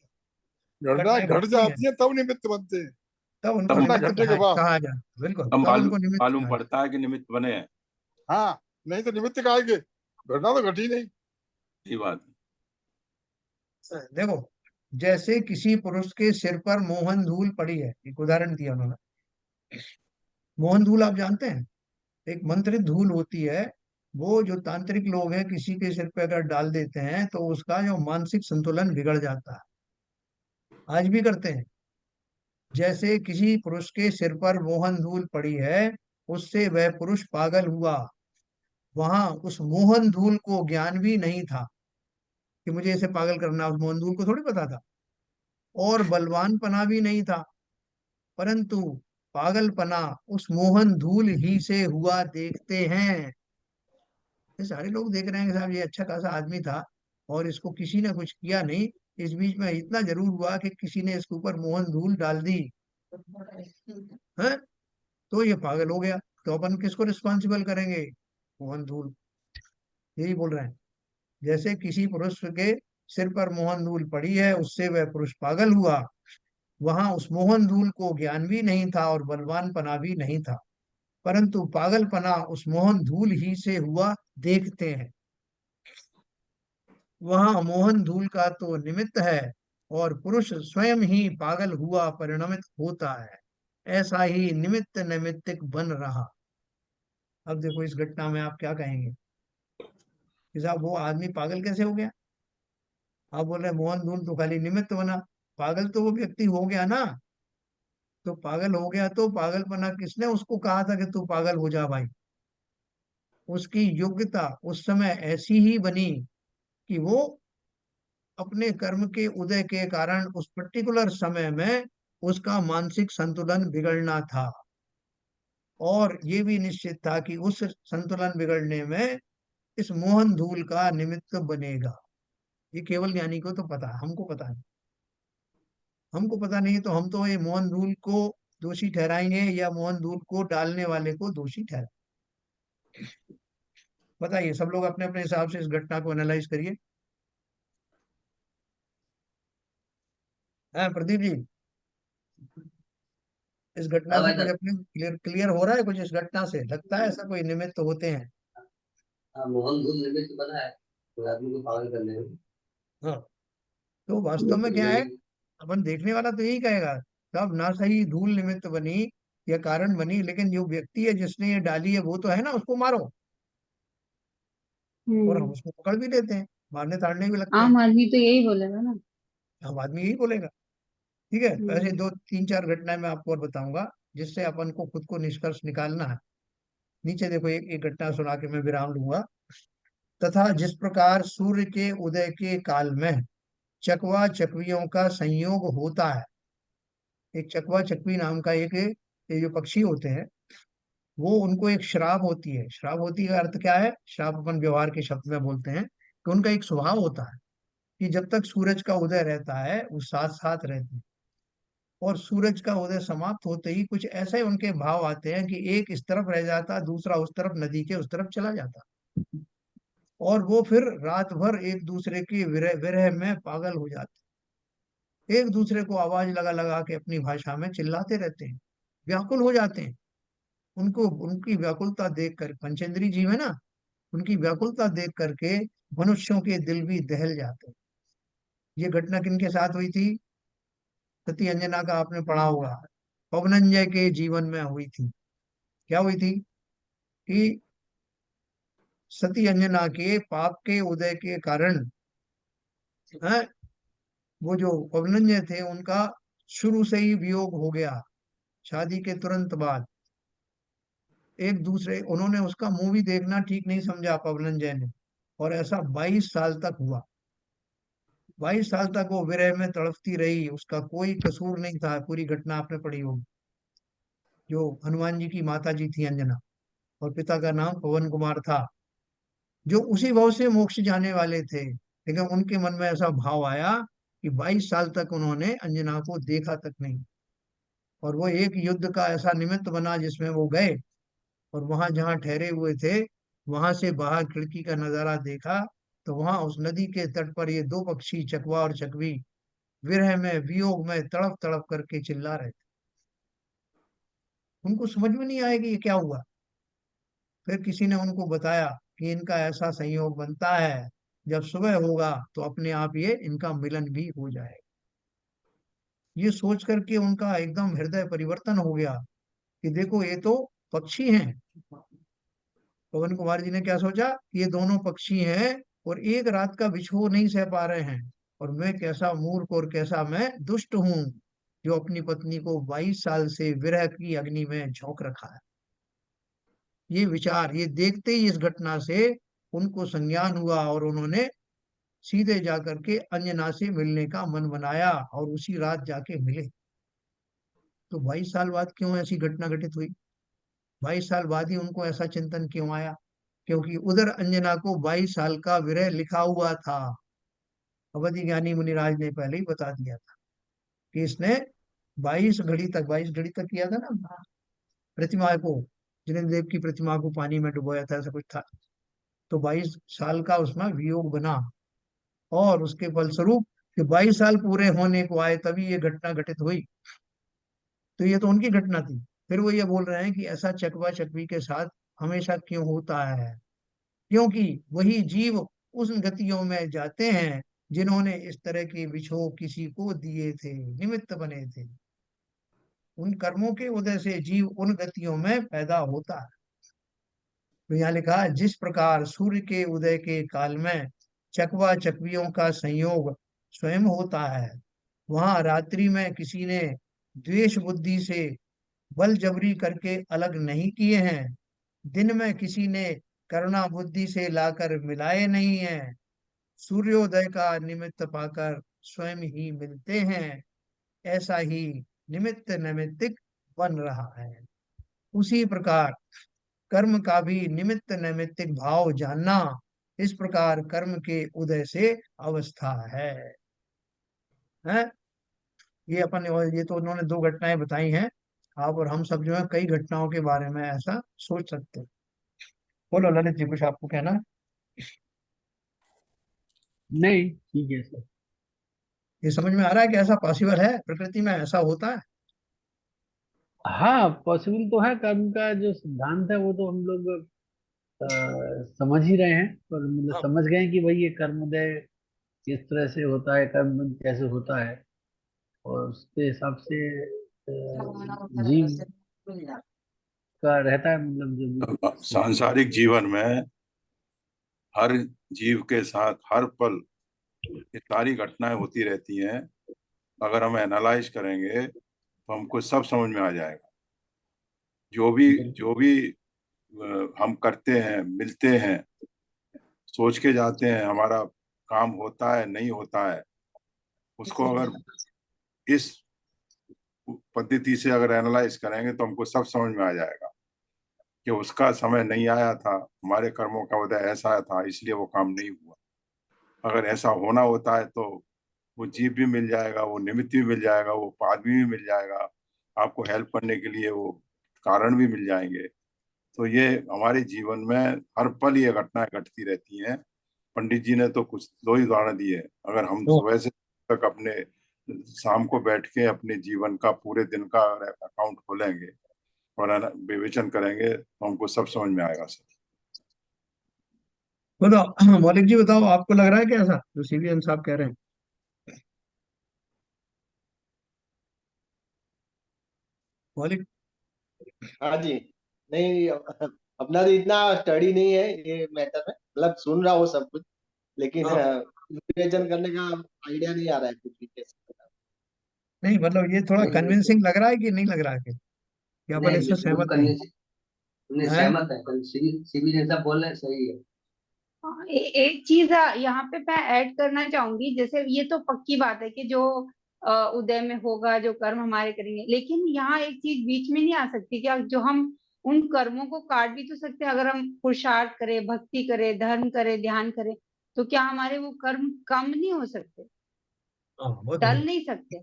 घटना घटनाएं घट घटती हैं जाती है तब निमित्त बनते हैं। तब उनको तब घटना निमित्त घटने के बाद। कहा जाए, बिल्कुल तब तब मालूम उनको निमित्त मालूम कहा पड़ता है कि निमित्त बने हैं। हाँ, नहीं तो निमित्त का आएंगे, घटना तो घटी नहीं। ये बात है। जाए। देखो, जैसे किसी पुरुष के सिर पर मोहन धूल पड़ी है, एक उदाहरण दिया उन्होंने। मोहन धूल आप जानते हैं, एक मंत्रित धूल होती है, वो जो तांत्रिक लोग हैं किसी के सिर पे अगर डाल देते हैं तो उसका जो मानसिक संतुलन बिगड़ जाता है, आज भी करते हैं। जैसे किसी पुरुष के सिर पर मोहन धूल पड़ी है, उससे वह पुरुष पागल हुआ। वहां उस मोहन धूल को ज्ञान भी नहीं था कि मुझे इसे पागल करना, उस मोहन धूल को थोड़ी पता था, और बलवानपना भी नहीं था, परंतु पागलपना उस मोहन धूल ही से हुआ देखते हैं। ये सारे लोग देख रहे हैं कि साहब ये अच्छा खासा आदमी था और इसको किसी ने कुछ किया नहीं, इस बीच में इतना जरूर हुआ कि किसी ने इसके ऊपर मोहन धूल डाल दी है, तो ये पागल हो गया। तो अपन किसको रिस्पॉन्सिबल करेंगे, मोहन धूल। यही बोल रहे हैं, जैसे किसी पुरुष के सिर पर मोहन धूल पड़ी है, उससे वह पुरुष पागल हुआ। वहां उस मोहन धूल को ज्ञान भी नहीं था और बलवानपना भी नहीं था, परंतु पागलपना उस मोहन धूल ही से हुआ देखते हैं। वहां मोहन धूल का तो निमित्त है और पुरुष स्वयं ही पागल हुआ परिणमित होता है, ऐसा ही निमित्त नैमित्तिक बन रहा। अब देखो इस घटना में आप क्या कहेंगे कि साहब वो आदमी पागल कैसे हो गया। आप बोल रहे हैं मोहन धूल तो खाली निमित्त बना, पागल तो वो व्यक्ति हो गया ना। तो पागल हो गया तो पागलपना किसने उसको कहा था कि तू पागल हो जा भाई, उसकी योग्यता उस समय ऐसी ही बनी कि वो अपने कर्म के उदय के कारण उस पर्टिकुलर समय में उसका मानसिक संतुलन बिगड़ना था, और ये भी निश्चित था कि उस संतुलन बिगड़ने में इस मोहन धूल का निमित्त बनेगा। ये केवल ज्ञानी को तो पता है, हमको पता नहीं। हमको पता नहीं तो हम तो ये मोहन धूल को दोषी ठहराएंगे या मोहन धूल को डालने वाले को दोषी ठहराएंगे। बताइए, सब लोग अपने अपने हिसाब से इस घटना को एनालाइज करिए। हाँ प्रदीप जी, इस घटना हाँ से भाई कुछ साहब। अपने क्लियर क्लियर हो रहा है? कुछ इस घटना से लगता है ऐसा कोई निमित्त होते हैं? हाँ, मोहन दूध निमित्त बना है कोई आदमी को पागल करने में। हाँ, तो वास्तव में क्या है, यही। अपन देखने वाला तो यही कहेगा साहब ना सही धूल निमित्त बनी या कारण बनी, लेकिन जो व्यक्ति है जिसने ये डाली है वो तो है ना, उसको मारो। और हम हम्म। उसको पकड़ भी लेते हैं, मारने ताड़ने भी लगते हैं। आम आदमी तो यही बोलेगा ना। हम आदमी यही बोलेगा। ठीक है, तो ऐसे हम्म। दो तीन चार घटनाएं मैं आपको और बताऊंगा जिससे अपन को खुद को निष्कर्ष निकालना है। नीचे देखो, एक एक घटना सुना के मैं विराम लूंगा। तथा जिस प्रकार सूर्य के उदय के काल में चकवा चकवियों का संयोग होता है। एक चकवा चकवी नाम का एक ये जो पक्षी होते हैं, वो उनको एक श्राप होती है। श्राप होती है का अर्थ क्या है? श्राप अपन व्यवहार के शब्द में बोलते हैं कि उनका एक स्वभाव होता है कि जब तक सूरज का उदय रहता है वो साथ साथ रहते हैं, और सूरज का उदय समाप्त होते ही कुछ ऐसे उनके भाव आते हैं कि एक इस तरफ रह जाता, दूसरा उस तरफ, नदी के उस तरफ चला जाता, और वो फिर रात भर एक दूसरे की विरह विरह में पागल हो जाते, एक दूसरे को आवाज लगा लगा के अपनी भाषा में चिल्लाते रहते हैं, व्याकुल हो जाते हैं। उनको उनकी व्याकुलता देख कर, पंचेंद्री जीव है ना, उनकी व्याकुलता देख करके मनुष्यों के दिल भी दहल जाते हैं। ये घटना किनके साथ हुई थी? सती अंजना का आपने पढ़ा होगा, पवनंजय के जीवन में हुई थी। क्या हुई थी कि सती अंजना के पाप के उदय के कारण, हैं, वो जो पवनंजय थे उनका शुरू से ही वियोग हो गया। शादी के तुरंत बाद एक दूसरे, उन्होंने उसका मूवी देखना ठीक नहीं समझा पवनंजय ने, और ऐसा 22 साल तक हुआ। 22 साल तक वो विरह में तड़पती रही, उसका कोई कसूर नहीं था। पूरी घटना आपने पढ़ी होगी। जो हनुमान जी की माता जी थी अंजना, और पिता का नाम पवन कुमार था, जो उसी भाव से मोक्ष जाने वाले थे, लेकिन उनके मन में ऐसा भाव आया कि 22 साल तक उन्होंने अंजना को देखा तक नहीं। और वो एक युद्ध का ऐसा निमित्त बना जिसमें वो गए, और वहां जहाँ ठहरे हुए थे, वहां से बाहर खिड़की का नजारा देखा, तो वहां उस नदी के तट पर ये दो पक्षी चकवा और चकवी विरह में वियोग में तड़प तड़प करके चिल्ला रहे थे। उनको समझ में नहीं आया कि ये क्या हुआ। फिर किसी ने उनको बताया कि इनका ऐसा संयोग बनता है, जब सुबह होगा तो अपने आप ये इनका मिलन भी हो जाएगा। ये सोच करके उनका एकदम हृदय परिवर्तन हो गया कि देखो ये तो पक्षी हैं। पवन कुमार जी ने क्या सोचा कि ये दोनों पक्षी हैं और एक रात का विछोह नहीं सह पा रहे हैं, और मैं कैसा मूर्ख और कैसा मैं दुष्ट हूं जो अपनी पत्नी को 22 साल से विरह की अग्नि में झोंक रखा है। ये विचार, ये देखते ही इस घटना से उनको संज्ञान हुआ, और उन्होंने सीधे जाकर के अंजना से मिलने का मन बनाया और उसी रात जाके मिले। तो 22 साल बाद क्यों ऐसी घटना घटित हुई? 22 साल बाद ही उनको ऐसा चिंतन क्यों आया? क्योंकि उधर अंजना को 22 साल का विरह लिखा हुआ था। अवधि ज्ञानी मुनिराज ने पहले ही बता दिया था कि इसने 22 घड़ी तक किया था ना प्रतिमा को, जिनेन्द्र देव की प्रतिमा को पानी में डुबोया था, ऐसा कुछ था। तो 22 साल का उसमें वियोग बना, और उसके फलस्वरूप कि 22 साल पूरे होने को आए तभी ये घटना घटित हुई। तो ये तो उनकी घटना थी। फिर वो ये बोल रहे हैं कि ऐसा चकवा चकवी के साथ हमेशा क्यों होता है? क्योंकि वही जीव उन गतियों में जाते हैं जिन्होंने इस तरह के विछोह किसी को दिए थे, निमित्त बने थे। उन कर्मों के उदय से जीव उन गतियों में पैदा होता है। तो यहाँ लिखा है, जिस प्रकार सूर्य के उदय के काल में चकवा चकवियों का संयोग स्वयं होता है, वहां रात्रि में किसी ने द्वेष बुद्धि से बल जबरी करके अलग नहीं किए हैं, दिन में किसी ने करुणा बुद्धि से लाकर मिलाए नहीं है, सूर्योदय का निमित्त पाकर स्वयं ही मिलते हैं, ऐसा ही निमित्त नैमित्तिक बन रहा है। उसी प्रकार कर्म का भी निमित्त नैमित्तिक भाव जानना इस प्रकार कर्म के उदय से अवस्था है। ये अपन ये तो उन्होंने दो घटनाएं बताई हैं। आप और हम सब जो है कई घटनाओं के बारे में ऐसा सोच सकते हैं। बोलो ललित जी, कुछ आपको कहना है? नहीं, ठीक है सर। ये समझ में आ रहा है कि ऐसा पॉसिबल है, प्रकृति में ऐसा होता है? हाँ, पॉसिबल तो है। कर्म का जो सिद्धांत है वो तो हम लोग समझ ही रहे हैं, पर मतलब हाँ। समझ गए हैं कि भाई ये कर्मोदय किस तरह से होता है, कर्म कैसे होता है, और उसके हिसाब से जीव का रहता है, मतलब जो भी स्थिति है। सांसारिक जीवन में हर जीव के साथ हर पल ये सारी घटनाएं होती रहती हैं। अगर हम एनालाइज करेंगे तो हमको सब समझ में आ जाएगा। जो भी हम करते हैं, मिलते हैं, सोच के जाते हैं, हमारा काम होता है नहीं होता है, उसको अगर इस पद्धति से अगर एनालाइज करेंगे तो हमको सब समझ में आ जाएगा कि उसका समय नहीं आया था, हमारे कर्मों का उदय ऐसा था, इसलिए वो काम नहीं हुआ। अगर ऐसा होना होता है तो वो जीव भी मिल जाएगा, वो निमित्त भी मिल जाएगा, वो आदमी भी मिल जाएगा, आपको हेल्प करने के लिए वो कारण भी मिल जाएंगे। तो ये हमारे जीवन में हर पल ये घटनाएं घटती रहती हैं। पंडित जी ने तो कुछ दो ही उदाहरण दिए। अगर हम तो सुबह से तक अपने शाम को बैठ के अपने जीवन का पूरे दिन का अकाउंट खोलेंगे और विवेचन करेंगे तो हमको सब समझ में आएगा सर। बताओ मौलिक जी, बताओ आपको लग रहा है कि ऐसा जो सीबीएन साहब कह रहे हैं? मौलिक। हाँ जी। नहीं, अपना तो इतना स्टडी नहीं है ये मैटर में, मतलब सुन रहा हूँ सब कुछ, लेकिन हाँ। विवेचन करने का आइडिया नहीं आ रहा है कुछ भी कैसे करना नहीं मतलब ये थोड़ा है। नहीं बिल्कुल। कन्विंसिंग लग रहा है कि नहीं लग रहा है कि अपन नहीं इससे बिल्कुल सहमत नहीं कन्विंस नहीं है? सहमत है, सिविल सिविल जैसा बोल रहे हैं सही है। हाँ, एक चीज यहाँ पे मैं ऐड करना चाहूंगी। जैसे ये तो पक्की बात है कि जो उदय में होगा, जो कर्म हमारे करेंगे, लेकिन यहाँ एक चीज बीच में नहीं आ सकती क्या, जो हम उन कर्मों को काट भी तो सकते हैं। अगर हम पुरुषार्थ करें, भक्ति करें, धर्म करें, ध्यान करें, तो क्या हमारे वो कर्म कम नहीं हो सकते, हाँ वो तो है। टल नहीं सकते?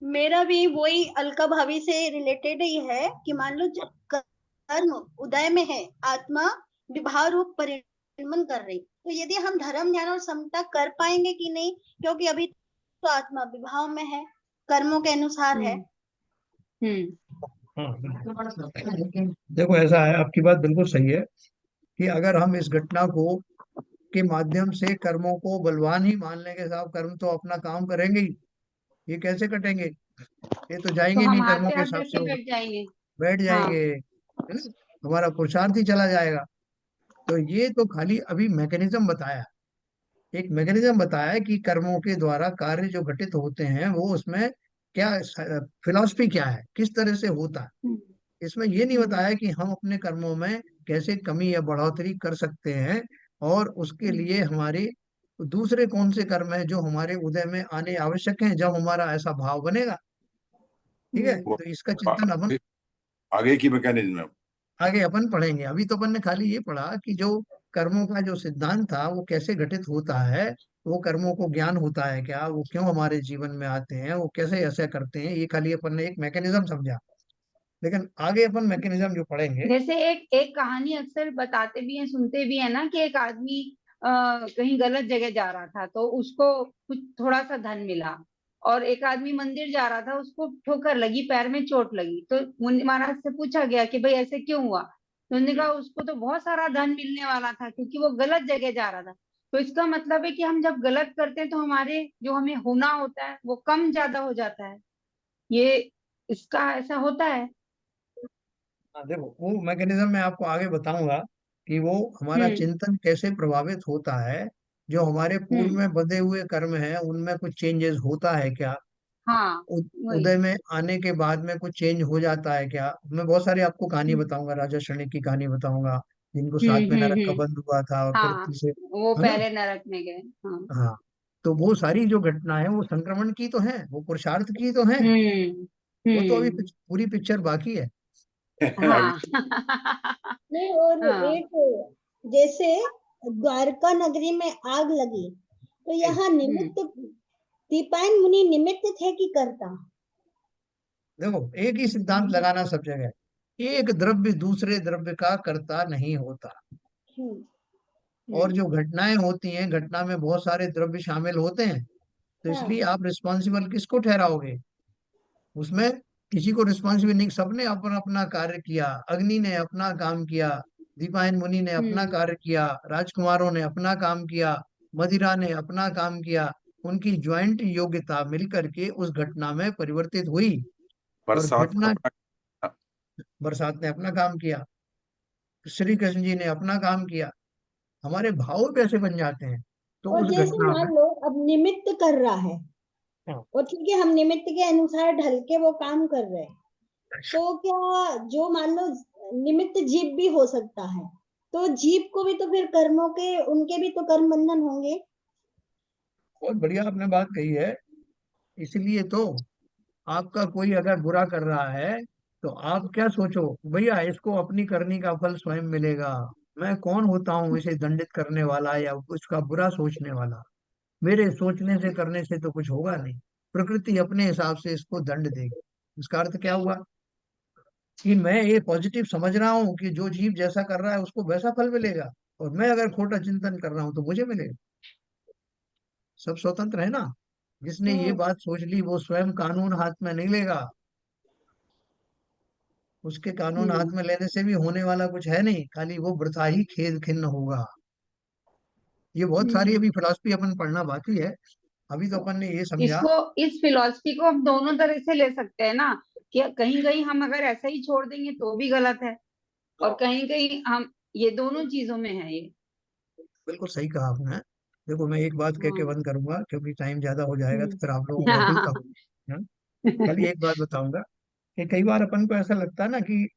मेरा भी वही अलका भावी से रिलेटेड ही है कि मान लो जब कर्म उदय में है, आत्मा विभाव रूप परिणमन कर रही, तो यदि हम धर्म ध्यान और समता कर पाएंगे कि नहीं, क्योंकि अभी तो आत्मा विभाव में है, कर्मों के अनुसार है। हम्म। हाँ देखो ऐसा है, आपकी बात बिल्कुल सही है कि अगर हम इस घटना को के माध्यम से कर्मों को बलवान ही मान लेंगे, साहब कर्म तो अपना काम करेंगे ही, ये कैसे कटेंगे, ये तो तो जाएंगे हम नहीं हाथ कर्मों पे के हाथ हिसाब रख से, के वो बैठ जाएंगे। बैठ हाँ। जाएंगे, है ना? हमारा पुरुषार्थ ही चला जाएगा। तो ये तो खाली अभी मैकेनिज्म बताया, एक मैकेनिज्म बताया है कि कर्मों के द्वारा कार्य जो घटित होते हैं वो उसमें क्या फिलॉसफी क्या है, किस तरह से होता है। हम्म। इसमें ये नहीं हम्म। बताया कि हम अपने कर्मों में कैसे कमी या बढ़ोतरी कर सकते हैं, और उसके लिए हमारे दूसरे कौन से कर्म है जो हमारे उदय में आने आवश्यक हैं जब हमारा ऐसा भाव बनेगा। ठीक है, हम्म। वो तो इसका चिंतन अपन आगे की मैकेनिज्म है। आगे अपन पढ़ेंगे। अभी तो अपन ने खाली ये पढ़ा कि जो कर्मों का जो सिद्धांत था वो कैसे घटित होता है, वो कर्मों को ज्ञान होता है क्या, वो क्यों हमारे जीवन में आते हैं, वो कैसे ऐसा करते हैं, ये खाली अपन ने एक मैकेनिज्म समझा। लेकिन आगे अपन मैकेनिज्म जो पढ़ेंगे। जैसे एक एक कहानी अक्सर बताते भी हैं, सुनते भी हैं ना, कि एक आदमी कहीं गलत जगह जा रहा था तो उसको कुछ थोड़ा सा धन मिला, और एक आदमी मंदिर जा रहा था, उसको ठोकर लगी, पैर में चोट लगी। तो मुनि महाराज से पूछा गया कि भाई ऐसे क्यों हुआ, तो उन्होंने कहा उसको तो बहुत सारा धन मिलने वाला था, क्योंकि वो गलत जगह जा रहा था। तो इसका मतलब है कि हम जब गलत करते हैं तो हमारे जो हमें होना होता है वो कम ज्यादा हो जाता है। ये इसका ऐसा होता है। हाँ देखो, वो मैकेनिज्म मैं आपको आगे बताऊंगा कि वो हमारा हम्म। चिंतन कैसे प्रभावित होता है, जो हमारे पूर्व हम्म। में बंधे हुए कर्म हैं उनमें कुछ चेंजेस होता है क्या, हाँ, वही। उदय में आने के बाद में कुछ चेंज हो जाता है क्या। मैं बहुत सारी आपको कहानी हम्म। बताऊंगा, राजा शनि की कहानी बताऊंगा, जिनको साथ में नरक का हम्म। बंद हुआ था और फिर हाँ, तीसरे, वो है ना? पहले नरक में गए। हाँ। हाँ। तो वो सारी जो घटना है वो संक्रमण की तो है, वो पुरुषार्थ की तो है, हम्म। वो तो अभी हम्म। पूरी पिक्चर बाकी है। आगे हाँ। नहीं, और हाँ। एक जैसे द्वारका नगरी में आग लगी, तो यहाँ निमित्त दीपायन मुनि निमित्त थे कि कर्ता? देखो एक ही सिद्धांत लगाना सब जगह, एक द्रव्य दूसरे द्रव्य का कर्ता नहीं होता। और जो घटनाएं होती हैं, घटना में बहुत सारे द्रव्य शामिल होते हैं, तो हाँ, इसलिए आप रिस्पॉन्सिबल किसको ठहराओगे? उसमें किसी को रिस्पॉन्सिबल नहीं, सबने अपना अपना कार्य किया। अग्नि ने अपना काम किया, दीपायन मुनि ने अपना कार्य किया, राजकुमारों ने अपना काम किया, मदिरा ने अपना काम किया। उनकी ज्वाइंट योग्यता मिलकर के उस घटना में परिवर्तित हुई। और बरसात ने घटना, अपना बरसात ने अपना काम किया, श्री कृष्ण जी ने अपना काम किया, हमारे भाव कैसे बन जाते हैं तो और उस जैसे घटना में। मान लो अब निमित्त कर रहा है, हाँ, और ठीक है हम निमित्त के अनुसार ढल के वो काम कर रहे हैं, तो क्या जो मान लो निमित्त जीव भी हो सकता है, तो जीव को भी तो फिर कर्मों के, उनके भी तो कर्म बंधन होंगे। बहुत बढ़िया आपने बात कही है। इसलिए तो आपका कोई अगर बुरा कर रहा है तो आप क्या सोचो, भैया इसको अपनी करनी का फल स्वयं मिलेगा। मैं कौन होता हूँ इसे दंडित करने वाला या उसका बुरा सोचने वाला? मेरे सोचने से करने से तो कुछ होगा नहीं। प्रकृति अपने हिसाब से इसको दंड देगी। इसका अर्थ क्या हुआ कि मैं ये पॉजिटिव समझ रहा हूँ कि जो जीव जैसा कर रहा है उसको वैसा फल मिलेगा, और मैं अगर खोटा चिंतन कर रहा हूँ तो मुझे मिलेगा। सब स्वतंत्र है ना। जिसने ये बात सोच ली वो स्वयं कानून हाथ में नहीं लेगा। उसके कानून हाथ में लेने से भी होने वाला कुछ है नहीं, खाली वो वृथा ही खेद खिन्न होगा। ये बहुत सारी अभी फिलॉसफी अपन पढ़ना बाकी है। अभी तो अपन ने ये समझा। इसको, इस फिलॉसफी को हम दोनों तरह से ले सकते हैं ना, कि कहीं कहीं हम अगर ऐसा ही छोड़ देंगे तो भी गलत है, और कहीं कहीं हम, ये दोनों चीजों में है ये। बिल्कुल सही कहा आपने। देखो मैं एक बात कह के हाँ। बंद करूंगा क्योंकि टाइम ज्यादा हो जाएगा तो फिर आप लोगों को ऑफिस का हाँ। हो। हाँ? खाली एक बात बताऊंगा कि कई बार अपन को ऐसा लगता है ना कि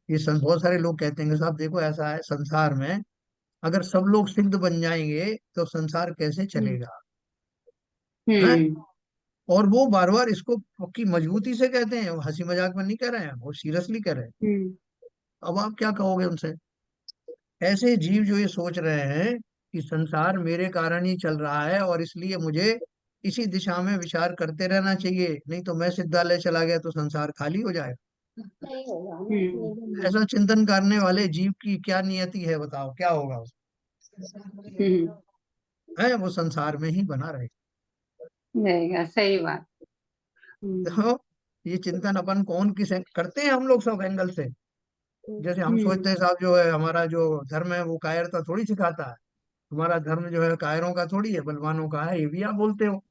बहुत सारे लोग कहते हैं कि साहब देखो ऐसा है संसार में, अगर सब लोग सिद्ध बन जाएंगे तो संसार कैसे चलेगा? हैं? हम्म। और वो बार बार इसको पक्की मजबूती से कहते हैं, वो हंसी मजाक में नहीं कह रहे हैं, वो सीरियसली कह रहे हैं। हम्म। अब आप क्या कहोगे उनसे? ऐसे जीव जो ये सोच रहे हैं कि संसार मेरे कारण ही चल रहा है और इसलिए मुझे इसी दिशा में विचार करते रहना चाहिए, नहीं तो मैं सिद्धालय चला गया तो संसार खाली हो जाएगा। नहीं होगा ना, हम्म। नहीं ऐसा चिंतन करने वाले जीव की क्या नियति है बताओ, क्या होगा हम्म। है? वो संसार में ही बना रहे। रहेगा, सही बात। तो ये चिंतन अपन कौन किस करते हैं, हम लोग सब एंगल से। जैसे हम सोचते हम्म। हैं साहब जो है हमारा जो धर्म है वो कायरता थोड़ी सिखाता है। हमारा धर्म जो है कायरों का थोड़ी है, बलवानों का है, ये भी आप बोलते हो।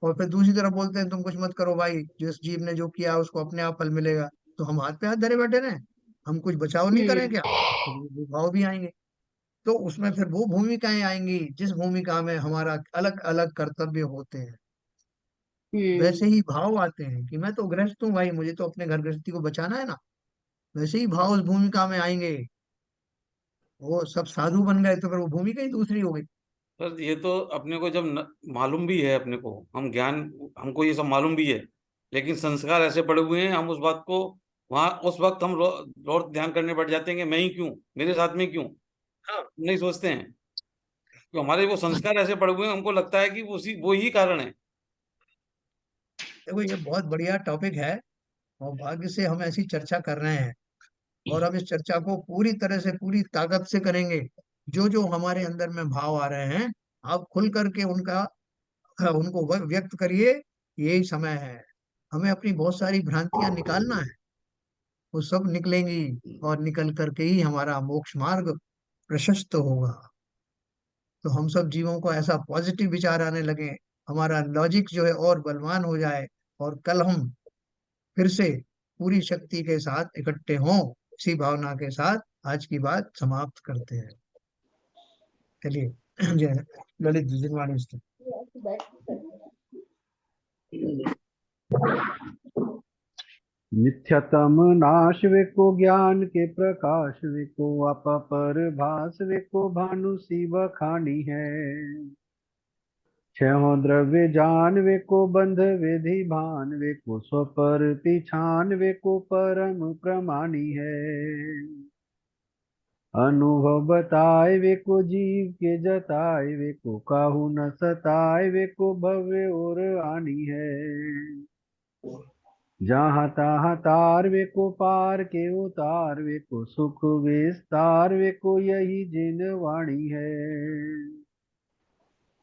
और फिर दूसरी तरफ बोलते हैं तुम कुछ मत करो भाई, जिस जीव ने जो किया उसको अपने आप फल मिलेगा। तो हम हाथ पे हाथ धरे बैठे रहे, हम कुछ बचाव नहीं करें हम्म। क्या? तो वो भाव भी आएंगे। तो उसमें फिर वो भूमिकाएं आएंगी जिस भूमिका में हमारा अलग अलग कर्तव्य होते हैं। हम्म। वैसे ही भाव आते हैं कि मैं तो गृहस्थ हूँ भाई, मुझे तो अपने घर गृहस्थी को बचाना है ना। वैसे ही भाव उस भूमिका में आएंगे। वो सब साधु बन गए तो फिर वो भूमिका ही दूसरी हो गई। सर ये तो अपने को जब मालूम भी है, अपने को हम ज्ञान, हमको ये सब मालूम भी है, लेकिन संस्कार ऐसे पड़े हुए हैं, हम उस बात को वहां उस वक्त हम और ध्यान करने बैठ जाते हैं कि मैं ही क्यों, मेरे साथ में क्यों, हाँ। नहीं सोचते हैं। तो हमारे वो संस्कार ऐसे पड़े हुए हैं, हमको लगता है कि उसी वो ही कारण है। देखो ये बहुत बढ़िया टॉपिक है और भाग्य से हम ऐसी चर्चा कर रहे हैं। और अब इस चर्चा को पूरी तरह से पूरी ताकत से करेंगे। जो जो हमारे अंदर में भाव आ रहे हैं आप खुल करके उनका उनको व्यक्त करिए। यही समय है, हमें अपनी बहुत सारी भ्रांतियां निकालना है। वो सब निकलेंगी और निकल करके ही हमारा मोक्ष मार्ग प्रशस्त होगा। तो हम सब जीवों को ऐसा पॉजिटिव विचार आने लगे, हमारा लॉजिक जो है और बलवान हो जाए, और कल हम फिर से पूरी शक्ति के साथ इकट्ठे हों। इसी भावना के साथ आज की बात समाप्त करते हैं। चलिए। जय ललित जिनवाणी। मिथ्यातम नाश वे को ज्ञान के प्रकाश वे को आप पर भास वे को भानु सी बखानी है। छह द्रव्य जान वे को बंध विधि भान वे को स्वपर पिछान वे को परम प्रमाणी है। अनुभव बताए वे को जीव के जताए वे को काहू न सताए वे को भव्य और आनी है। जहाँ तहाँ तार वे को पार के उतार वे को सुख विस्तार वे को यही जिन वाणी है।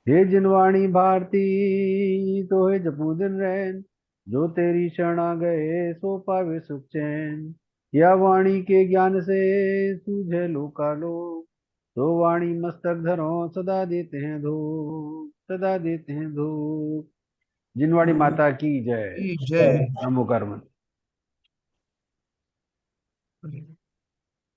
हे जिनवाणी भारती तो है जपू दिन रैन, जो तेरी शरण आ गए सो पावे सुख चैन। या वाणी के ज्ञान से सूझे लोकालो, तो वाणी मस्तक धरो सदा देते हैं धूप, सदा देते हैं धूप। जिनवाणी माता की जय। की जय। नमो कर्म।